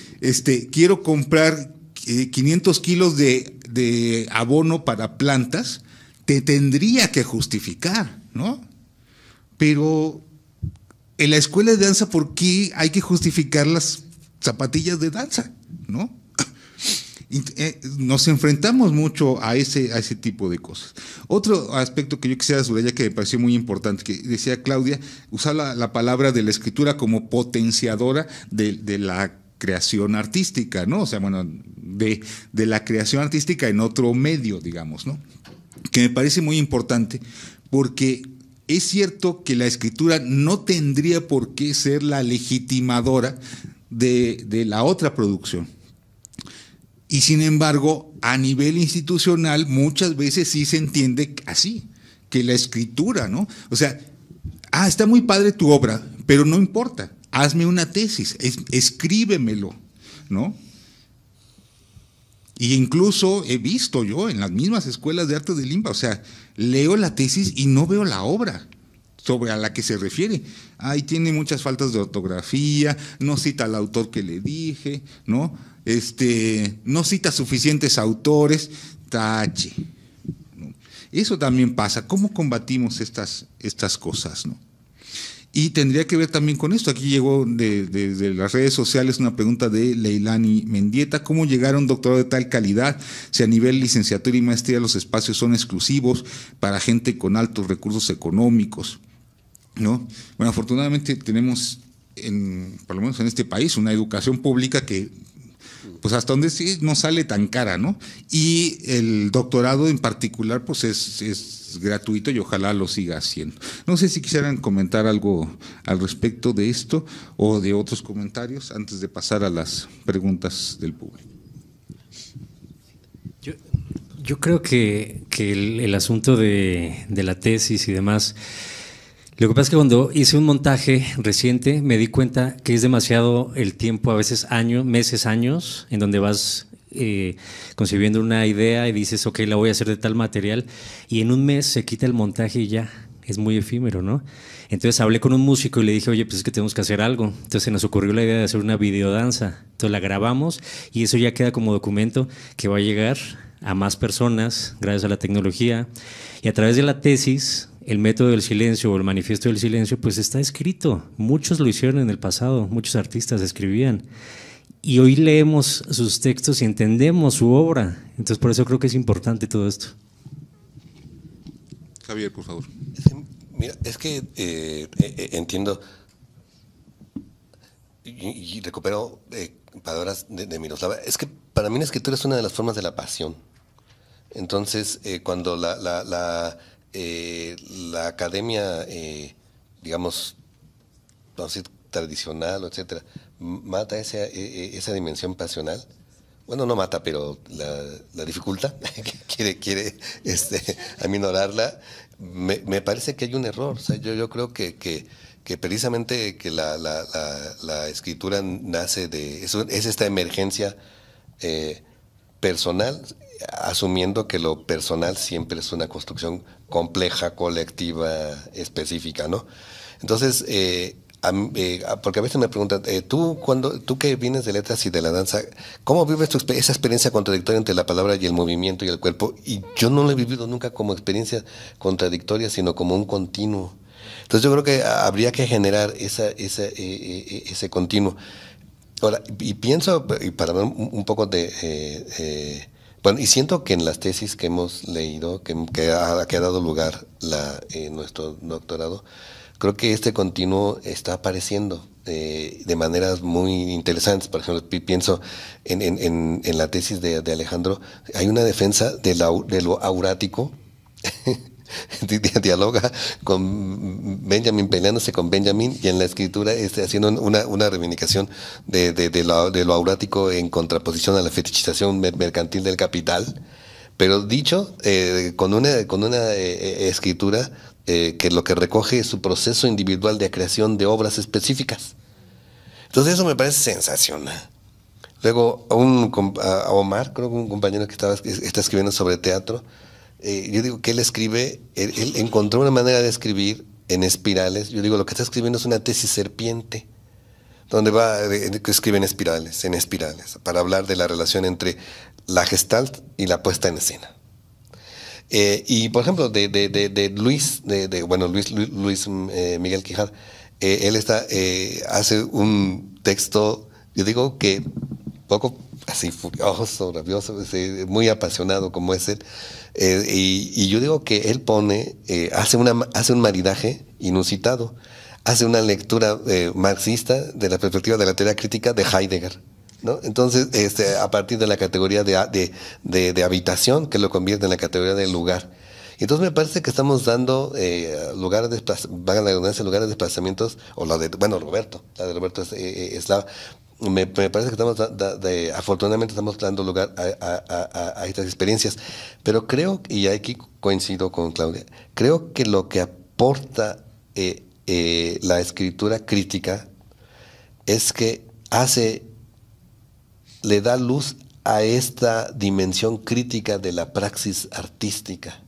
quiero comprar 500 kilos de abono para plantas, te tendría que justificar, ¿no? Pero en la escuela de danza, ¿por qué hay que justificar las zapatillas de danza, no? Nos enfrentamos mucho a ese tipo de cosas. Otro aspecto que yo quisiera subrayar que me pareció muy importante, que decía Claudia, usar la palabra de la escritura como potenciadora de la creación artística, ¿no? O sea, bueno, de la creación artística en otro medio, digamos, ¿no? Que me parece muy importante porque es cierto que la escritura no tendría por qué ser la legitimadora de la otra producción. Y sin embargo, a nivel institucional muchas veces sí se entiende así, que la escritura, ¿no? O sea, está muy padre tu obra, pero no importa, hazme una tesis, escríbemelo, ¿no? Y incluso he visto yo en las mismas escuelas de arte de Limba, o sea, leo la tesis y no veo la obra sobre a la que se refiere. Ahí tiene muchas faltas de ortografía, no cita al autor que le dije, ¿no? No cita suficientes autores, tache, ¿no? Eso también pasa. ¿Cómo combatimos estas cosas, no? Y tendría que ver también con esto. Aquí llegó desde las redes sociales una pregunta de Leilani Mendieta. ¿Cómo llegar a un doctorado de tal calidad si a nivel licenciatura y maestría los espacios son exclusivos para gente con altos recursos económicos, ¿no? Bueno, afortunadamente tenemos, por lo menos en este país, una educación pública que, pues hasta donde sí no sale tan cara, ¿no? Y el doctorado en particular, pues es gratuito y ojalá lo siga haciendo. No sé si quisieran comentar algo al respecto de esto o de otros comentarios antes de pasar a las preguntas del público. Yo creo que el asunto de la tesis y demás, lo que pasa es que cuando hice un montaje reciente me di cuenta que es demasiado el tiempo, a veces años, meses, años, en donde vas concibiendo una idea y dices, ok, la voy a hacer de tal material, y en un mes se quita el montaje y ya, es muy efímero, ¿no? Entonces hablé con un músico y le dije, oye, pues es que tenemos que hacer algo. Entonces se nos ocurrió la idea de hacer una videodanza. Entonces la grabamos y eso ya queda como documento que va a llegar a más personas gracias a la tecnología. Y a través de la tesis, el método del silencio o el manifiesto del silencio, pues está escrito. Muchos lo hicieron en el pasado, muchos artistas escribían. Y hoy leemos sus textos y entendemos su obra. Entonces por eso creo que es importante todo esto. Javier, por favor. Mira, es que entiendo y recupero palabras de Miroslava. Es que para mí la escritura es una de las formas de la pasión. Entonces, cuando la academia, digamos, vamos a decir, tradicional, etcétera, mata esa dimensión pasional, bueno, no mata, pero la dificulta, quiere aminorarla, me parece que hay un error. O sea, yo creo que precisamente que la escritura nace es esta emergencia personal, asumiendo que lo personal siempre es una construcción compleja, colectiva, específica, ¿no? Entonces, porque a veces me preguntan, tú que vienes de letras y de la danza, ¿cómo vives esa experiencia contradictoria entre la palabra y el movimiento y el cuerpo? Y yo no lo he vivido nunca como experiencia contradictoria, sino como un continuo. Entonces yo creo que habría que generar ese continuo. Ahora, y pienso, y para ver un poco bueno, y siento que en las tesis que hemos leído, que ha dado lugar nuestro doctorado, creo que este continuo está apareciendo de maneras muy interesantes. Por ejemplo, pienso en la tesis de Alejandro, hay una defensa de lo aurático, dialoga con Benjamin, peleándose con Benjamin, y en la escritura haciendo una reivindicación de lo aurático en contraposición a la fetichización mercantil del capital, pero dicho con una escritura que lo que recoge es su proceso individual de creación de obras específicas. Entonces eso me parece sensacional. Luego a Omar, creo que un compañero que está escribiendo sobre teatro, yo digo que él encontró una manera de escribir en espirales. Yo digo, lo que está escribiendo es una tesis serpiente, donde que escribe en espirales, para hablar de la relación entre la gestalt y la puesta en escena. Y por ejemplo, de Luis Miguel Quijada, él hace un texto, yo digo que poco así furioso, rabioso, muy apasionado como es él, y yo digo que él hace un maridaje inusitado, hace una lectura marxista de la perspectiva de la teoría crítica de Heidegger, ¿no? Entonces, a partir de la categoría de habitación, que lo convierte en la categoría de lugar. Entonces me parece que estamos dando lugares de desplazamientos, o Roberto, la de Roberto es me parece que afortunadamente estamos dando lugar a estas experiencias, pero creo, y aquí coincido con Claudia, creo que lo que aporta la escritura crítica es que le da luz a esta dimensión crítica de la praxis artística.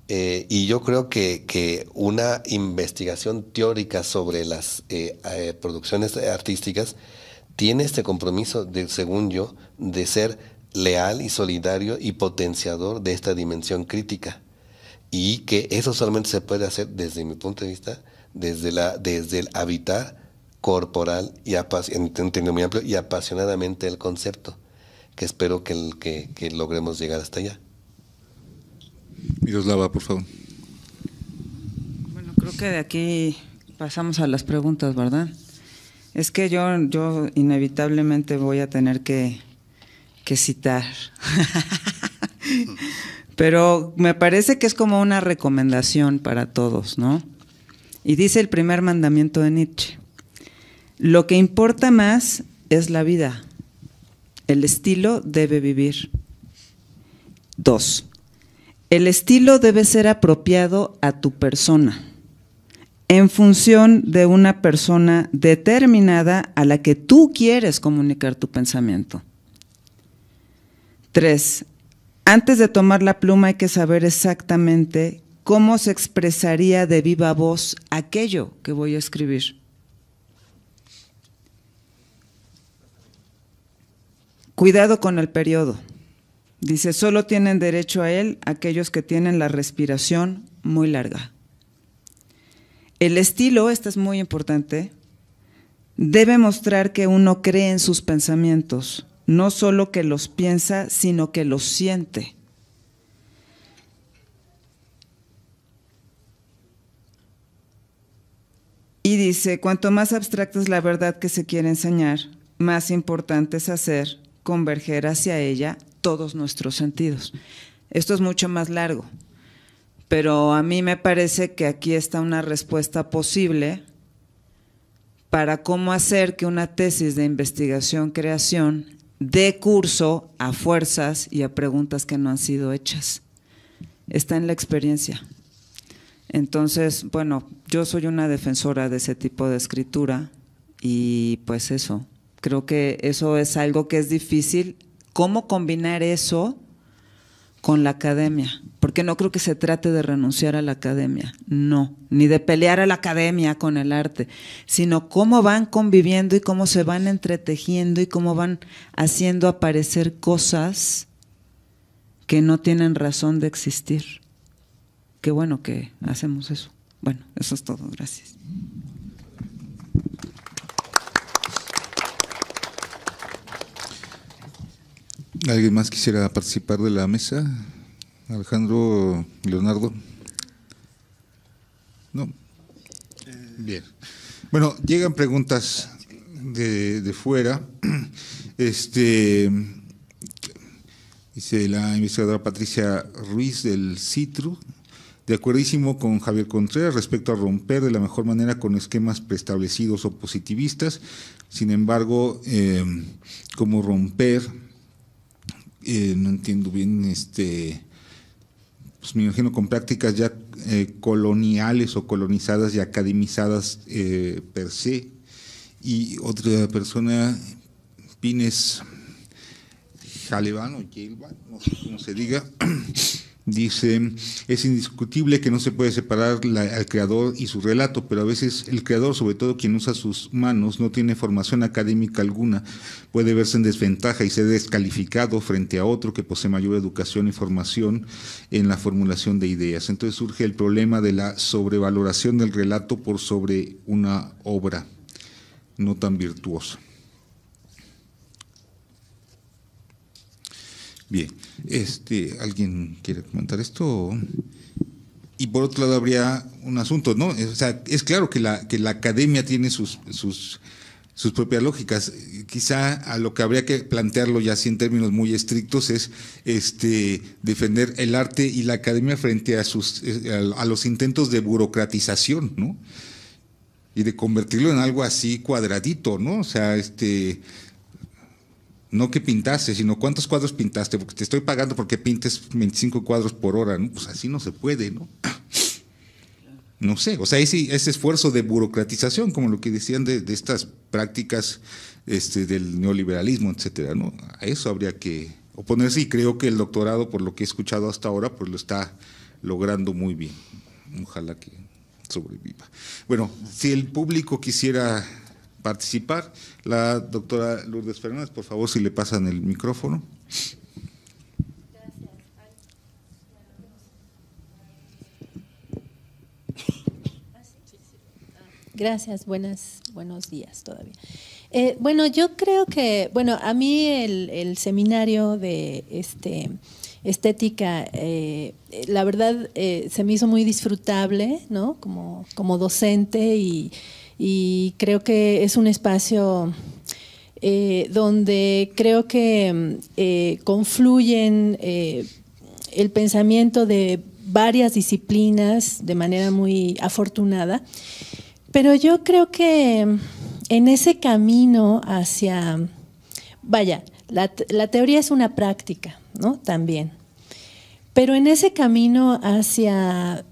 Y yo creo que una investigación teórica sobre las producciones artísticas tiene este compromiso, según yo, de ser leal y solidario y potenciador de esta dimensión crítica. Y que eso solamente se puede hacer, desde mi punto de vista, desde el habitar corporal y entendiendo muy amplio y apasionadamente el concepto, que espero que logremos llegar hasta allá. Miroslava, por favor. Bueno, creo que de aquí pasamos a las preguntas, ¿verdad? Es que yo inevitablemente voy a tener que citar. Pero me parece que es como una recomendación para todos, ¿no? Y dice el primer mandamiento de Nietzsche: lo que importa más es la vida, el estilo debe vivir. 2. El estilo debe ser apropiado a tu persona, en función de una persona determinada a la que tú quieres comunicar tu pensamiento. 3. Antes de tomar la pluma hay que saber exactamente ¿cómo se expresaría de viva voz aquello que voy a escribir? Cuidado con el periodo. Dice, solo tienen derecho a él aquellos que tienen la respiración muy larga. El estilo, esto es muy importante, debe mostrar que uno cree en sus pensamientos, no solo que los piensa, sino que los siente. Y dice, cuanto más abstracta es la verdad que se quiere enseñar, más importante es hacer converger hacia ella todos nuestros sentidos. Esto es mucho más largo, pero a mí me parece que aquí está una respuesta posible para cómo hacer que una tesis de investigación-creación dé curso a fuerzas y a preguntas que no han sido hechas. Está en la experiencia. Entonces, bueno, yo soy una defensora de ese tipo de escritura y pues eso, creo que eso es algo que es difícil. ¿Cómo combinar eso con la academia? Porque no creo que se trate de renunciar a la academia, no, ni de pelear a la academia con el arte, sino cómo van conviviendo y cómo se van entretejiendo y cómo van haciendo aparecer cosas que no tienen razón de existir. Qué bueno que hacemos eso. Bueno, eso es todo, gracias. ¿Alguien más quisiera participar de la mesa? Alejandro, Leonardo. ¿No? Bien. Bueno, llegan preguntas de fuera. Dice la investigadora Patricia Ruiz del CITRU, de acuerdísimo con Javier Contreras respecto a romper de la mejor manera con esquemas preestablecidos o positivistas. Sin embargo, ¿cómo romper? No entiendo bien, pues me imagino con prácticas ya coloniales o colonizadas y academizadas per se. Y otra persona, Pines Jaleván o Yelvan, no sé cómo se diga, dice, es indiscutible que no se puede separar al creador y su relato, pero a veces el creador, sobre todo quien usa sus manos, no tiene formación académica alguna, puede verse en desventaja y ser descalificado frente a otro que posee mayor educación y formación en la formulación de ideas. Entonces surge el problema de la sobrevaloración del relato por sobre una obra no tan virtuosa. Bien, ¿alguien quiere comentar esto? Y por otro lado habría un asunto, ¿no? O sea, es claro que la academia tiene sus propias lógicas. Quizá a lo que habría que plantearlo ya así en términos muy estrictos es defender el arte y la academia frente a los intentos de burocratización, ¿no? Y de convertirlo en algo así cuadradito, ¿no? O sea, no que pintaste, sino cuántos cuadros pintaste, porque te estoy pagando porque pintes 25 cuadros por hora, ¿no? Pues así no se puede, ¿no? No sé, o sea, ese esfuerzo de burocratización, como lo que decían de estas prácticas del neoliberalismo, etcétera, ¿no? A eso habría que oponerse y creo que el doctorado, por lo que he escuchado hasta ahora, pues lo está logrando muy bien. Ojalá que sobreviva. Bueno, si el público quisiera participar, la doctora Lourdes Fernández, por favor, si le pasan el micrófono. Gracias, buenos días todavía. Bueno, yo creo que, a mí el seminario de estética, la verdad se me hizo muy disfrutable, ¿no? Como docente y creo que es un espacio donde creo que confluyen el pensamiento de varias disciplinas de manera muy afortunada, pero yo creo que en ese camino hacia, la teoría es una práctica, ¿no? También, pero en ese camino hacia,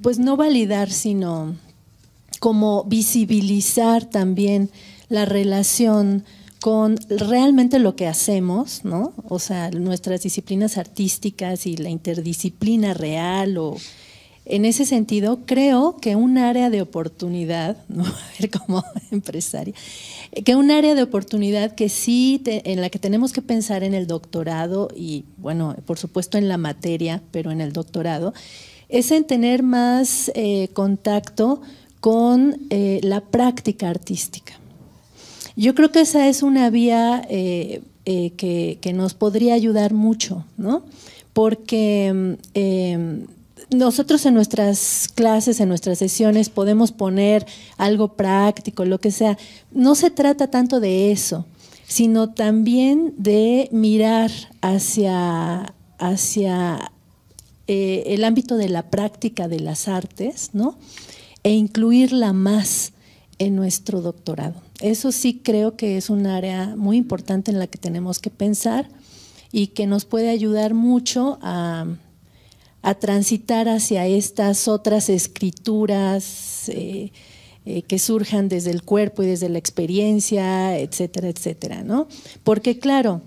pues no validar, sino como visibilizar también la relación con realmente lo que hacemos, ¿no? O sea, nuestras disciplinas artísticas y la interdisciplina real, o en ese sentido, creo que un área de oportunidad, ¿no? A ver, como empresaria, que un área de oportunidad que sí, en la que tenemos que pensar en el doctorado y, bueno, por supuesto en la materia, pero en el doctorado, es en tener más contacto con la práctica artística. Yo creo que esa es una vía que nos podría ayudar mucho, ¿no? Porque nosotros en nuestras clases, en nuestras sesiones, podemos poner algo práctico, lo que sea. No se trata tanto de eso, sino también de mirar hacia el ámbito de la práctica de las artes, ¿no? E incluirla más en nuestro doctorado. Eso sí creo que es un área muy importante en la que tenemos que pensar y que nos puede ayudar mucho a transitar hacia estas otras escrituras que surjan desde el cuerpo y desde la experiencia, etcétera, etcétera, ¿no? Porque claro,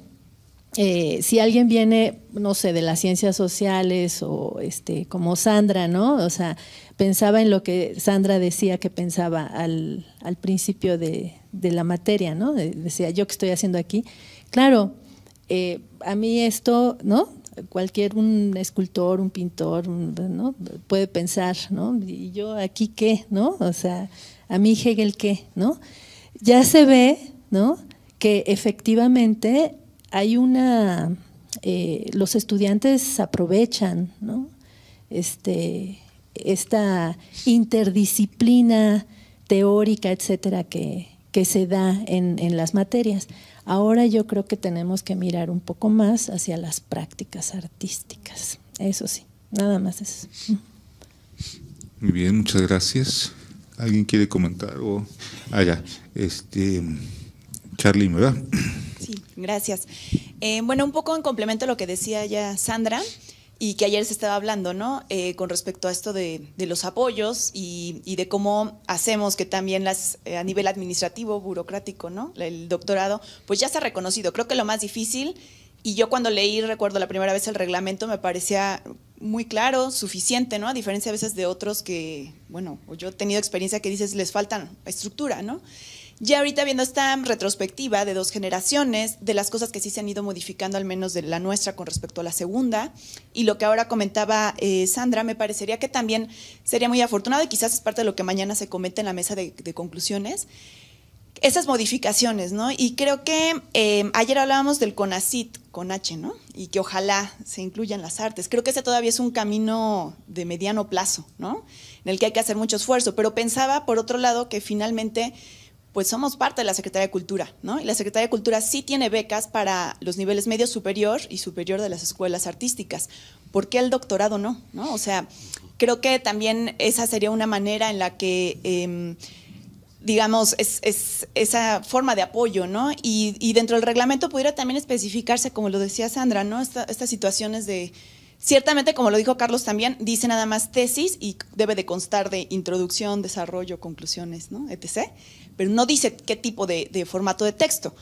si alguien viene, no sé, de las ciencias sociales o como Sandra, ¿no? O sea, pensaba en lo que Sandra decía que pensaba al principio de la materia, ¿no? Decía, ¿yo qué estoy haciendo aquí? Claro, a mí esto, ¿no? Un escultor, un pintor, ¿no? Puede pensar, ¿no? ¿Y yo aquí qué, no? O sea, a mí Hegel qué, ¿no? Ya se ve, ¿no? Que efectivamente hay los estudiantes aprovechan, ¿no? Esta interdisciplina teórica, etcétera, que se da en las materias. Ahora yo creo que tenemos que mirar un poco más hacia las prácticas artísticas. Eso sí, nada más eso. Muy bien, muchas gracias. ¿Alguien quiere comentar? Ya, Charly, ¿verdad? Sí, gracias. Bueno, un poco en complemento a lo que decía ya Sandra, y que ayer se estaba hablando, ¿no? Con respecto a esto de los apoyos y de cómo hacemos que también a nivel administrativo, burocrático, ¿no? El doctorado, pues ya está reconocido. Creo que lo más difícil, y yo cuando leí, recuerdo la primera vez el reglamento, me parecía muy claro, suficiente, ¿no? A diferencia a veces de otros que, bueno, yo he tenido experiencia que dices, les falta estructura, ¿no? Ya ahorita viendo esta retrospectiva de 2 generaciones, de las cosas que sí se han ido modificando, al menos de la nuestra con respecto a la segunda, y lo que ahora comentaba Sandra, me parecería que también sería muy afortunado, y quizás es parte de lo que mañana se comete en la mesa de conclusiones, esas modificaciones, ¿no? Y creo que ayer hablábamos del CONACYT, con H, ¿no? Y que ojalá se incluyan las artes. Creo que ese todavía es un camino de mediano plazo, ¿no? En el que hay que hacer mucho esfuerzo, pero pensaba, por otro lado, que finalmente pues somos parte de la Secretaría de Cultura, ¿no? Y la Secretaría de Cultura sí tiene becas para los niveles medio superior y superior de las escuelas artísticas. ¿Por qué el doctorado no? O sea, creo que también esa sería una manera en la que, digamos, es esa forma de apoyo, ¿no? Y dentro del reglamento pudiera también especificarse, como lo decía Sandra, ¿no? Estas situaciones de… Ciertamente, como lo dijo Carlos también, dice nada más tesis y debe de constar de introducción, desarrollo, conclusiones, ¿no? etc., pero no dice qué tipo de formato de texto.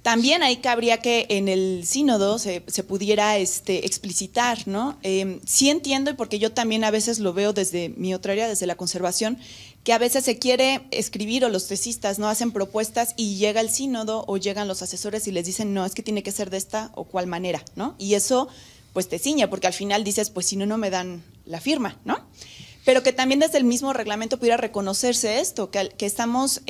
También ahí cabría que en el sínodo se pudiera explicitar, ¿no? Sí entiendo, y porque yo también a veces lo veo desde mi otra área, desde la conservación, que a veces se quiere escribir, o los tesistas no hacen propuestas y llega el sínodo o llegan los asesores y les dicen, no, es que tiene que ser de esta o cual manera, ¿no? Y eso pues te ciñe, porque al final dices, pues si no, no me dan la firma, ¿no? Pero que también desde el mismo reglamento pudiera reconocerse esto, que estamos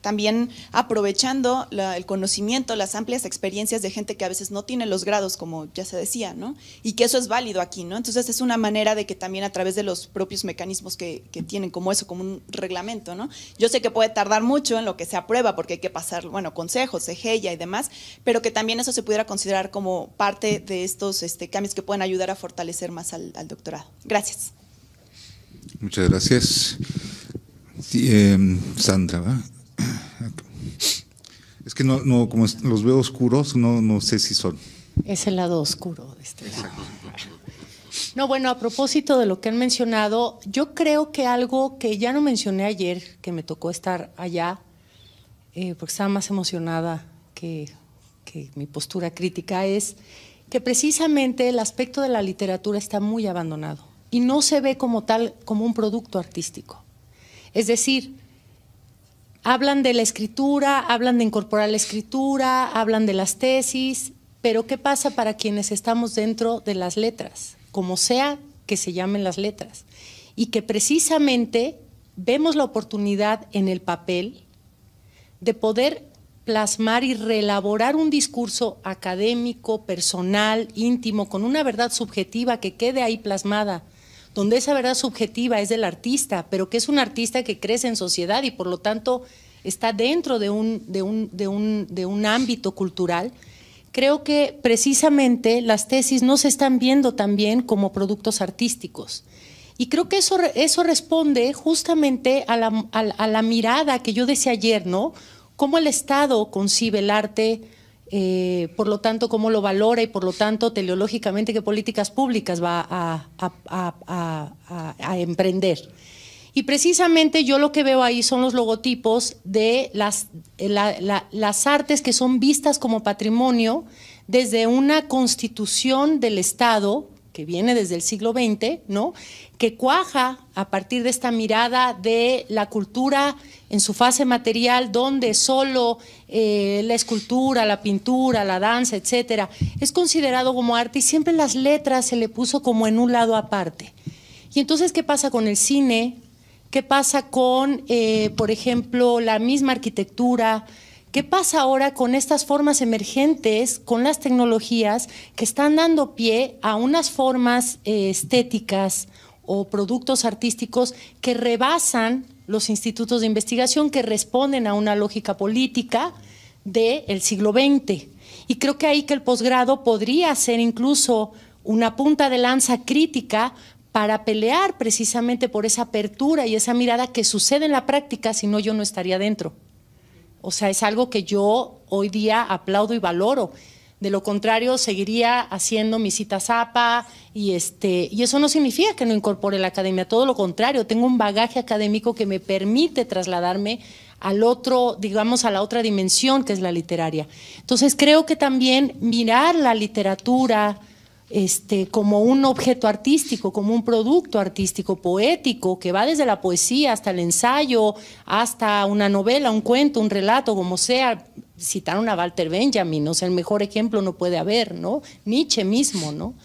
también aprovechando el conocimiento, las amplias experiencias de gente que a veces no tiene los grados, como ya se decía, ¿no? Y que eso es válido aquí, ¿no? Entonces es una manera de que también a través de los propios mecanismos que tienen como eso, como un reglamento, ¿no? Yo sé que puede tardar mucho en lo que se aprueba, porque hay que pasar, bueno, consejos, CEGEA y demás, pero que también eso se pudiera considerar como parte de estos cambios que pueden ayudar a fortalecer más al doctorado. Gracias. Muchas gracias. Sí, Sandra, ¿va? Es que no como los veo oscuros, no sé si son. Es el lado oscuro de este lado. No, bueno, a propósito de lo que han mencionado, yo creo que algo que ya no mencioné ayer, que me tocó estar allá, porque estaba más emocionada que mi postura crítica es que precisamente el aspecto de la literatura está muy abandonado y no se ve como tal, como un producto artístico. Es decir, hablan de la escritura, hablan de incorporar la escritura, hablan de las tesis, pero ¿qué pasa para quienes estamos dentro de las letras? Como sea que se llamen las letras. Y que precisamente vemos la oportunidad en el papel de poder plasmar y reelaborar un discurso académico, personal, íntimo, con una verdad subjetiva que quede ahí plasmada, donde esa verdad subjetiva es del artista, pero que es un artista que crece en sociedad y por lo tanto está dentro de un ámbito cultural. Creo que precisamente las tesis no se están viendo también como productos artísticos. Y creo que eso responde justamente a la mirada que yo decía ayer, ¿no? Cómo el Estado concibe el arte, por lo tanto, cómo lo valora y por lo tanto, teleológicamente, qué políticas públicas va a emprender. Y precisamente yo lo que veo ahí son los logotipos de las artes que son vistas como patrimonio desde una constitución del Estado que viene desde el siglo XX, ¿no? Que cuaja a partir de esta mirada de la cultura en su fase material, donde solo la escultura, la pintura, la danza, etcétera, es considerado como arte y siempre las letras se le puso como en un lado aparte. Y entonces, ¿qué pasa con el cine? ¿Qué pasa con, por ejemplo, la misma arquitectura? ¿Qué pasa ahora con estas formas emergentes, con las tecnologías que están dando pie a unas formas estéticas o productos artísticos que rebasan los institutos de investigación, que responden a una lógica política del siglo XX? Y creo que ahí que el posgrado podría ser incluso una punta de lanza crítica para pelear precisamente por esa apertura y esa mirada que sucede en la práctica, si no yo no estaría dentro. O sea, es algo que yo hoy día aplaudo y valoro. De lo contrario, seguiría haciendo mi cita zapa y eso no significa que no incorpore la academia, todo lo contrario, tengo un bagaje académico que me permite trasladarme al otro, digamos, a la otra dimensión que es la literaria. Entonces, creo que también mirar la literatura como un objeto artístico, como un producto artístico, poético, que va desde la poesía hasta el ensayo, hasta una novela, un cuento, un relato, como sea. Citaron a Walter Benjamin, o sea, el mejor ejemplo no puede haber, ¿no? Nietzsche mismo, ¿no?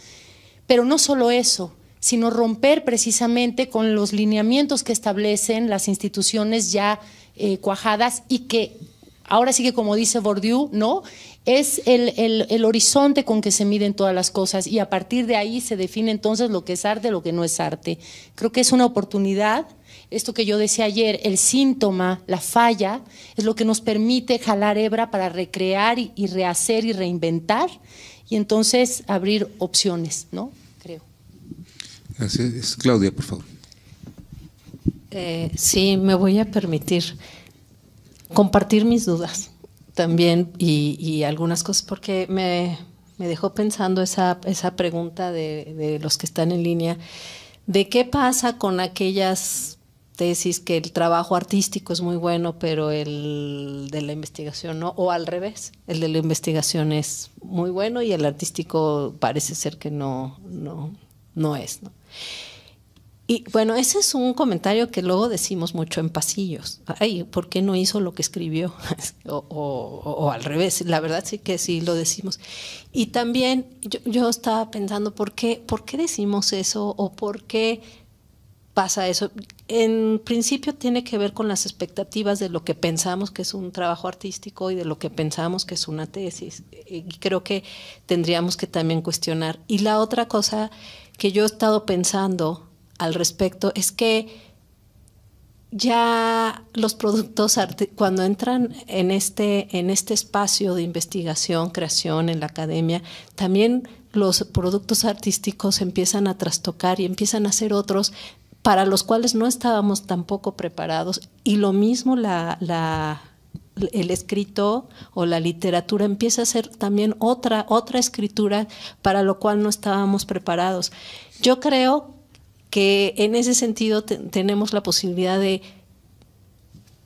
Pero no solo eso, sino romper precisamente con los lineamientos que establecen las instituciones ya cuajadas y que ahora sí que, como dice Bourdieu, ¿no?, es el horizonte con que se miden todas las cosas y a partir de ahí se define entonces lo que es arte, lo que no es arte. Creo que es una oportunidad, esto que yo decía ayer, el síntoma, la falla, es lo que nos permite jalar hebra para recrear y rehacer y reinventar y entonces abrir opciones, ¿no? Creo. Gracias. Claudia, por favor. Sí, me voy a permitir compartir mis dudas también y algunas cosas, porque me dejó pensando esa pregunta de los que están en línea, de qué pasa con aquellas tesis que el trabajo artístico es muy bueno, pero el de la investigación no, o al revés, el de la investigación es muy bueno y el artístico parece ser que no es, ¿no? Y bueno, ese es un comentario que luego decimos mucho en pasillos. Ay, ¿por qué no hizo lo que escribió? o al revés, la verdad sí que sí lo decimos. Y también yo estaba pensando, ¿por qué decimos eso o por qué pasa eso? En principio tiene que ver con las expectativas de lo que pensamos que es un trabajo artístico y de lo que pensamos que es una tesis. Y creo que tendríamos que también cuestionar. Y la otra cosa que yo he estado pensando al respecto es que ya los productos cuando entran en este espacio de investigación, creación en la academia, también los productos artísticos empiezan a trastocar y empiezan a ser otros para los cuales no estábamos tampoco preparados, y lo mismo el escrito o la literatura empieza a ser también otra escritura para lo cual no estábamos preparados. Yo creo que en ese sentido tenemos la posibilidad de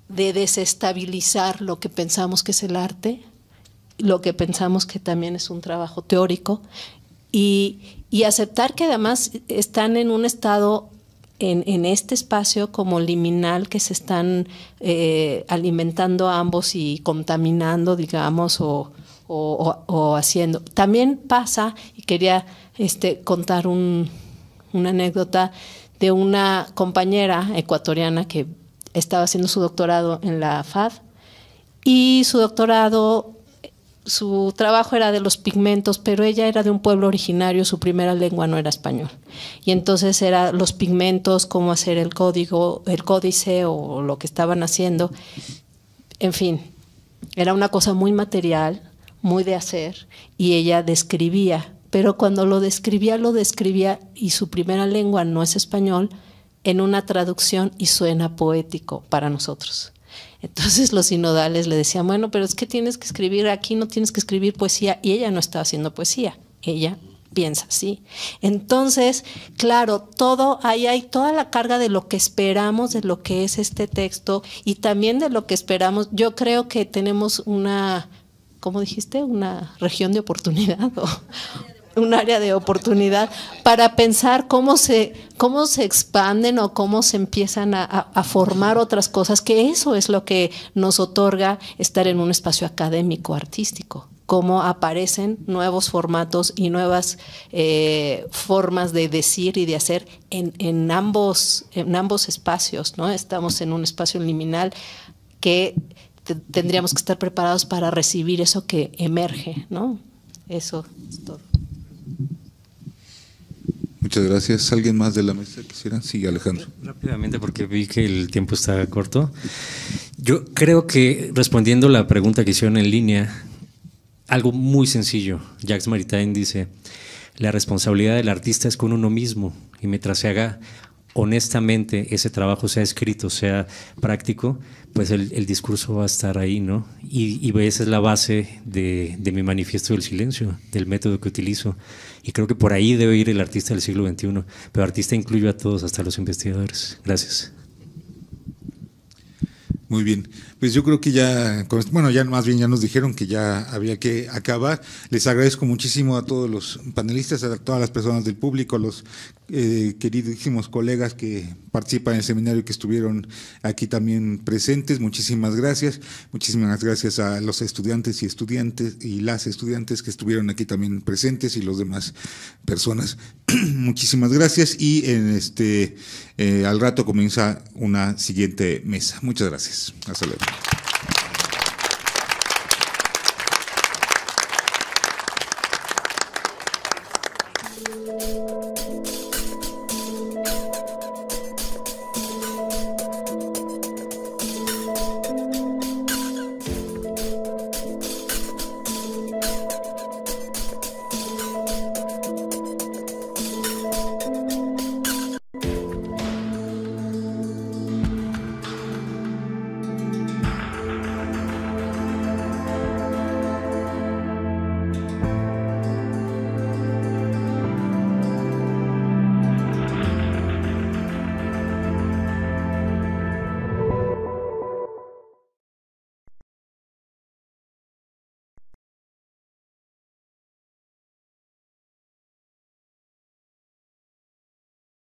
desestabilizar lo que pensamos que es el arte lo que pensamos que también es un trabajo teórico, y aceptar que además están en un estado, en este espacio como liminal, que se están alimentando ambos y contaminando, digamos, o haciendo. También pasa, y quería contar una anécdota de una compañera ecuatoriana que estaba haciendo su doctorado en la FAD, y su trabajo era de los pigmentos, pero ella era de un pueblo originario, su primera lengua no era español. Y entonces era los pigmentos, cómo hacer el códice o lo que estaban haciendo. En fin, era una cosa muy material, muy de hacer, y ella describía, pero cuando lo describía, y su primera lengua no es español, en una traducción, y suena poético para nosotros. Entonces los sinodales le decían, bueno, pero es que tienes que escribir aquí, no tienes que escribir poesía, y ella no estaba haciendo poesía, ella piensa así. Entonces, claro, ahí hay toda la carga de lo que esperamos, de lo que es este texto, y también de lo que esperamos. Yo creo que tenemos una, ¿cómo dijiste? Una región de oportunidad, o un área de oportunidad para pensar cómo se expanden o cómo se empiezan a formar otras cosas, que eso es lo que nos otorga estar en un espacio académico, artístico, cómo aparecen nuevos formatos y nuevas formas de decir y de hacer en ambos espacios, ¿no? Estamos en un espacio liminal que tendríamos que estar preparados para recibir eso que emerge, ¿no? Eso es todo. Muchas gracias. ¿Alguien más de la mesa quisiera? Sí, Alejandro. Rápidamente, porque vi que el tiempo está corto. Yo creo que, respondiendo la pregunta que hicieron en línea, algo muy sencillo. Jacques Maritain dice, la responsabilidad del artista es con uno mismo, y mientras se haga honestamente ese trabajo, sea escrito, sea práctico, pues el discurso va a estar ahí, ¿no? Y esa es la base de mi manifiesto del silencio, del método que utilizo. Y creo que por ahí debe ir el artista del siglo XXI. Pero artista incluyo a todos, hasta los investigadores. Gracias. Muy bien, pues yo creo que ya más bien ya nos dijeron que ya había que acabar. Les agradezco muchísimo a todos los panelistas, a todas las personas del público, a los queridísimos colegas que participan en el seminario y que estuvieron aquí también presentes. Muchísimas gracias a los estudiantes y las estudiantes que estuvieron aquí también presentes, y los demás personas. Muchísimas gracias, y al rato comienza una siguiente mesa. Muchas gracias. Hasta luego.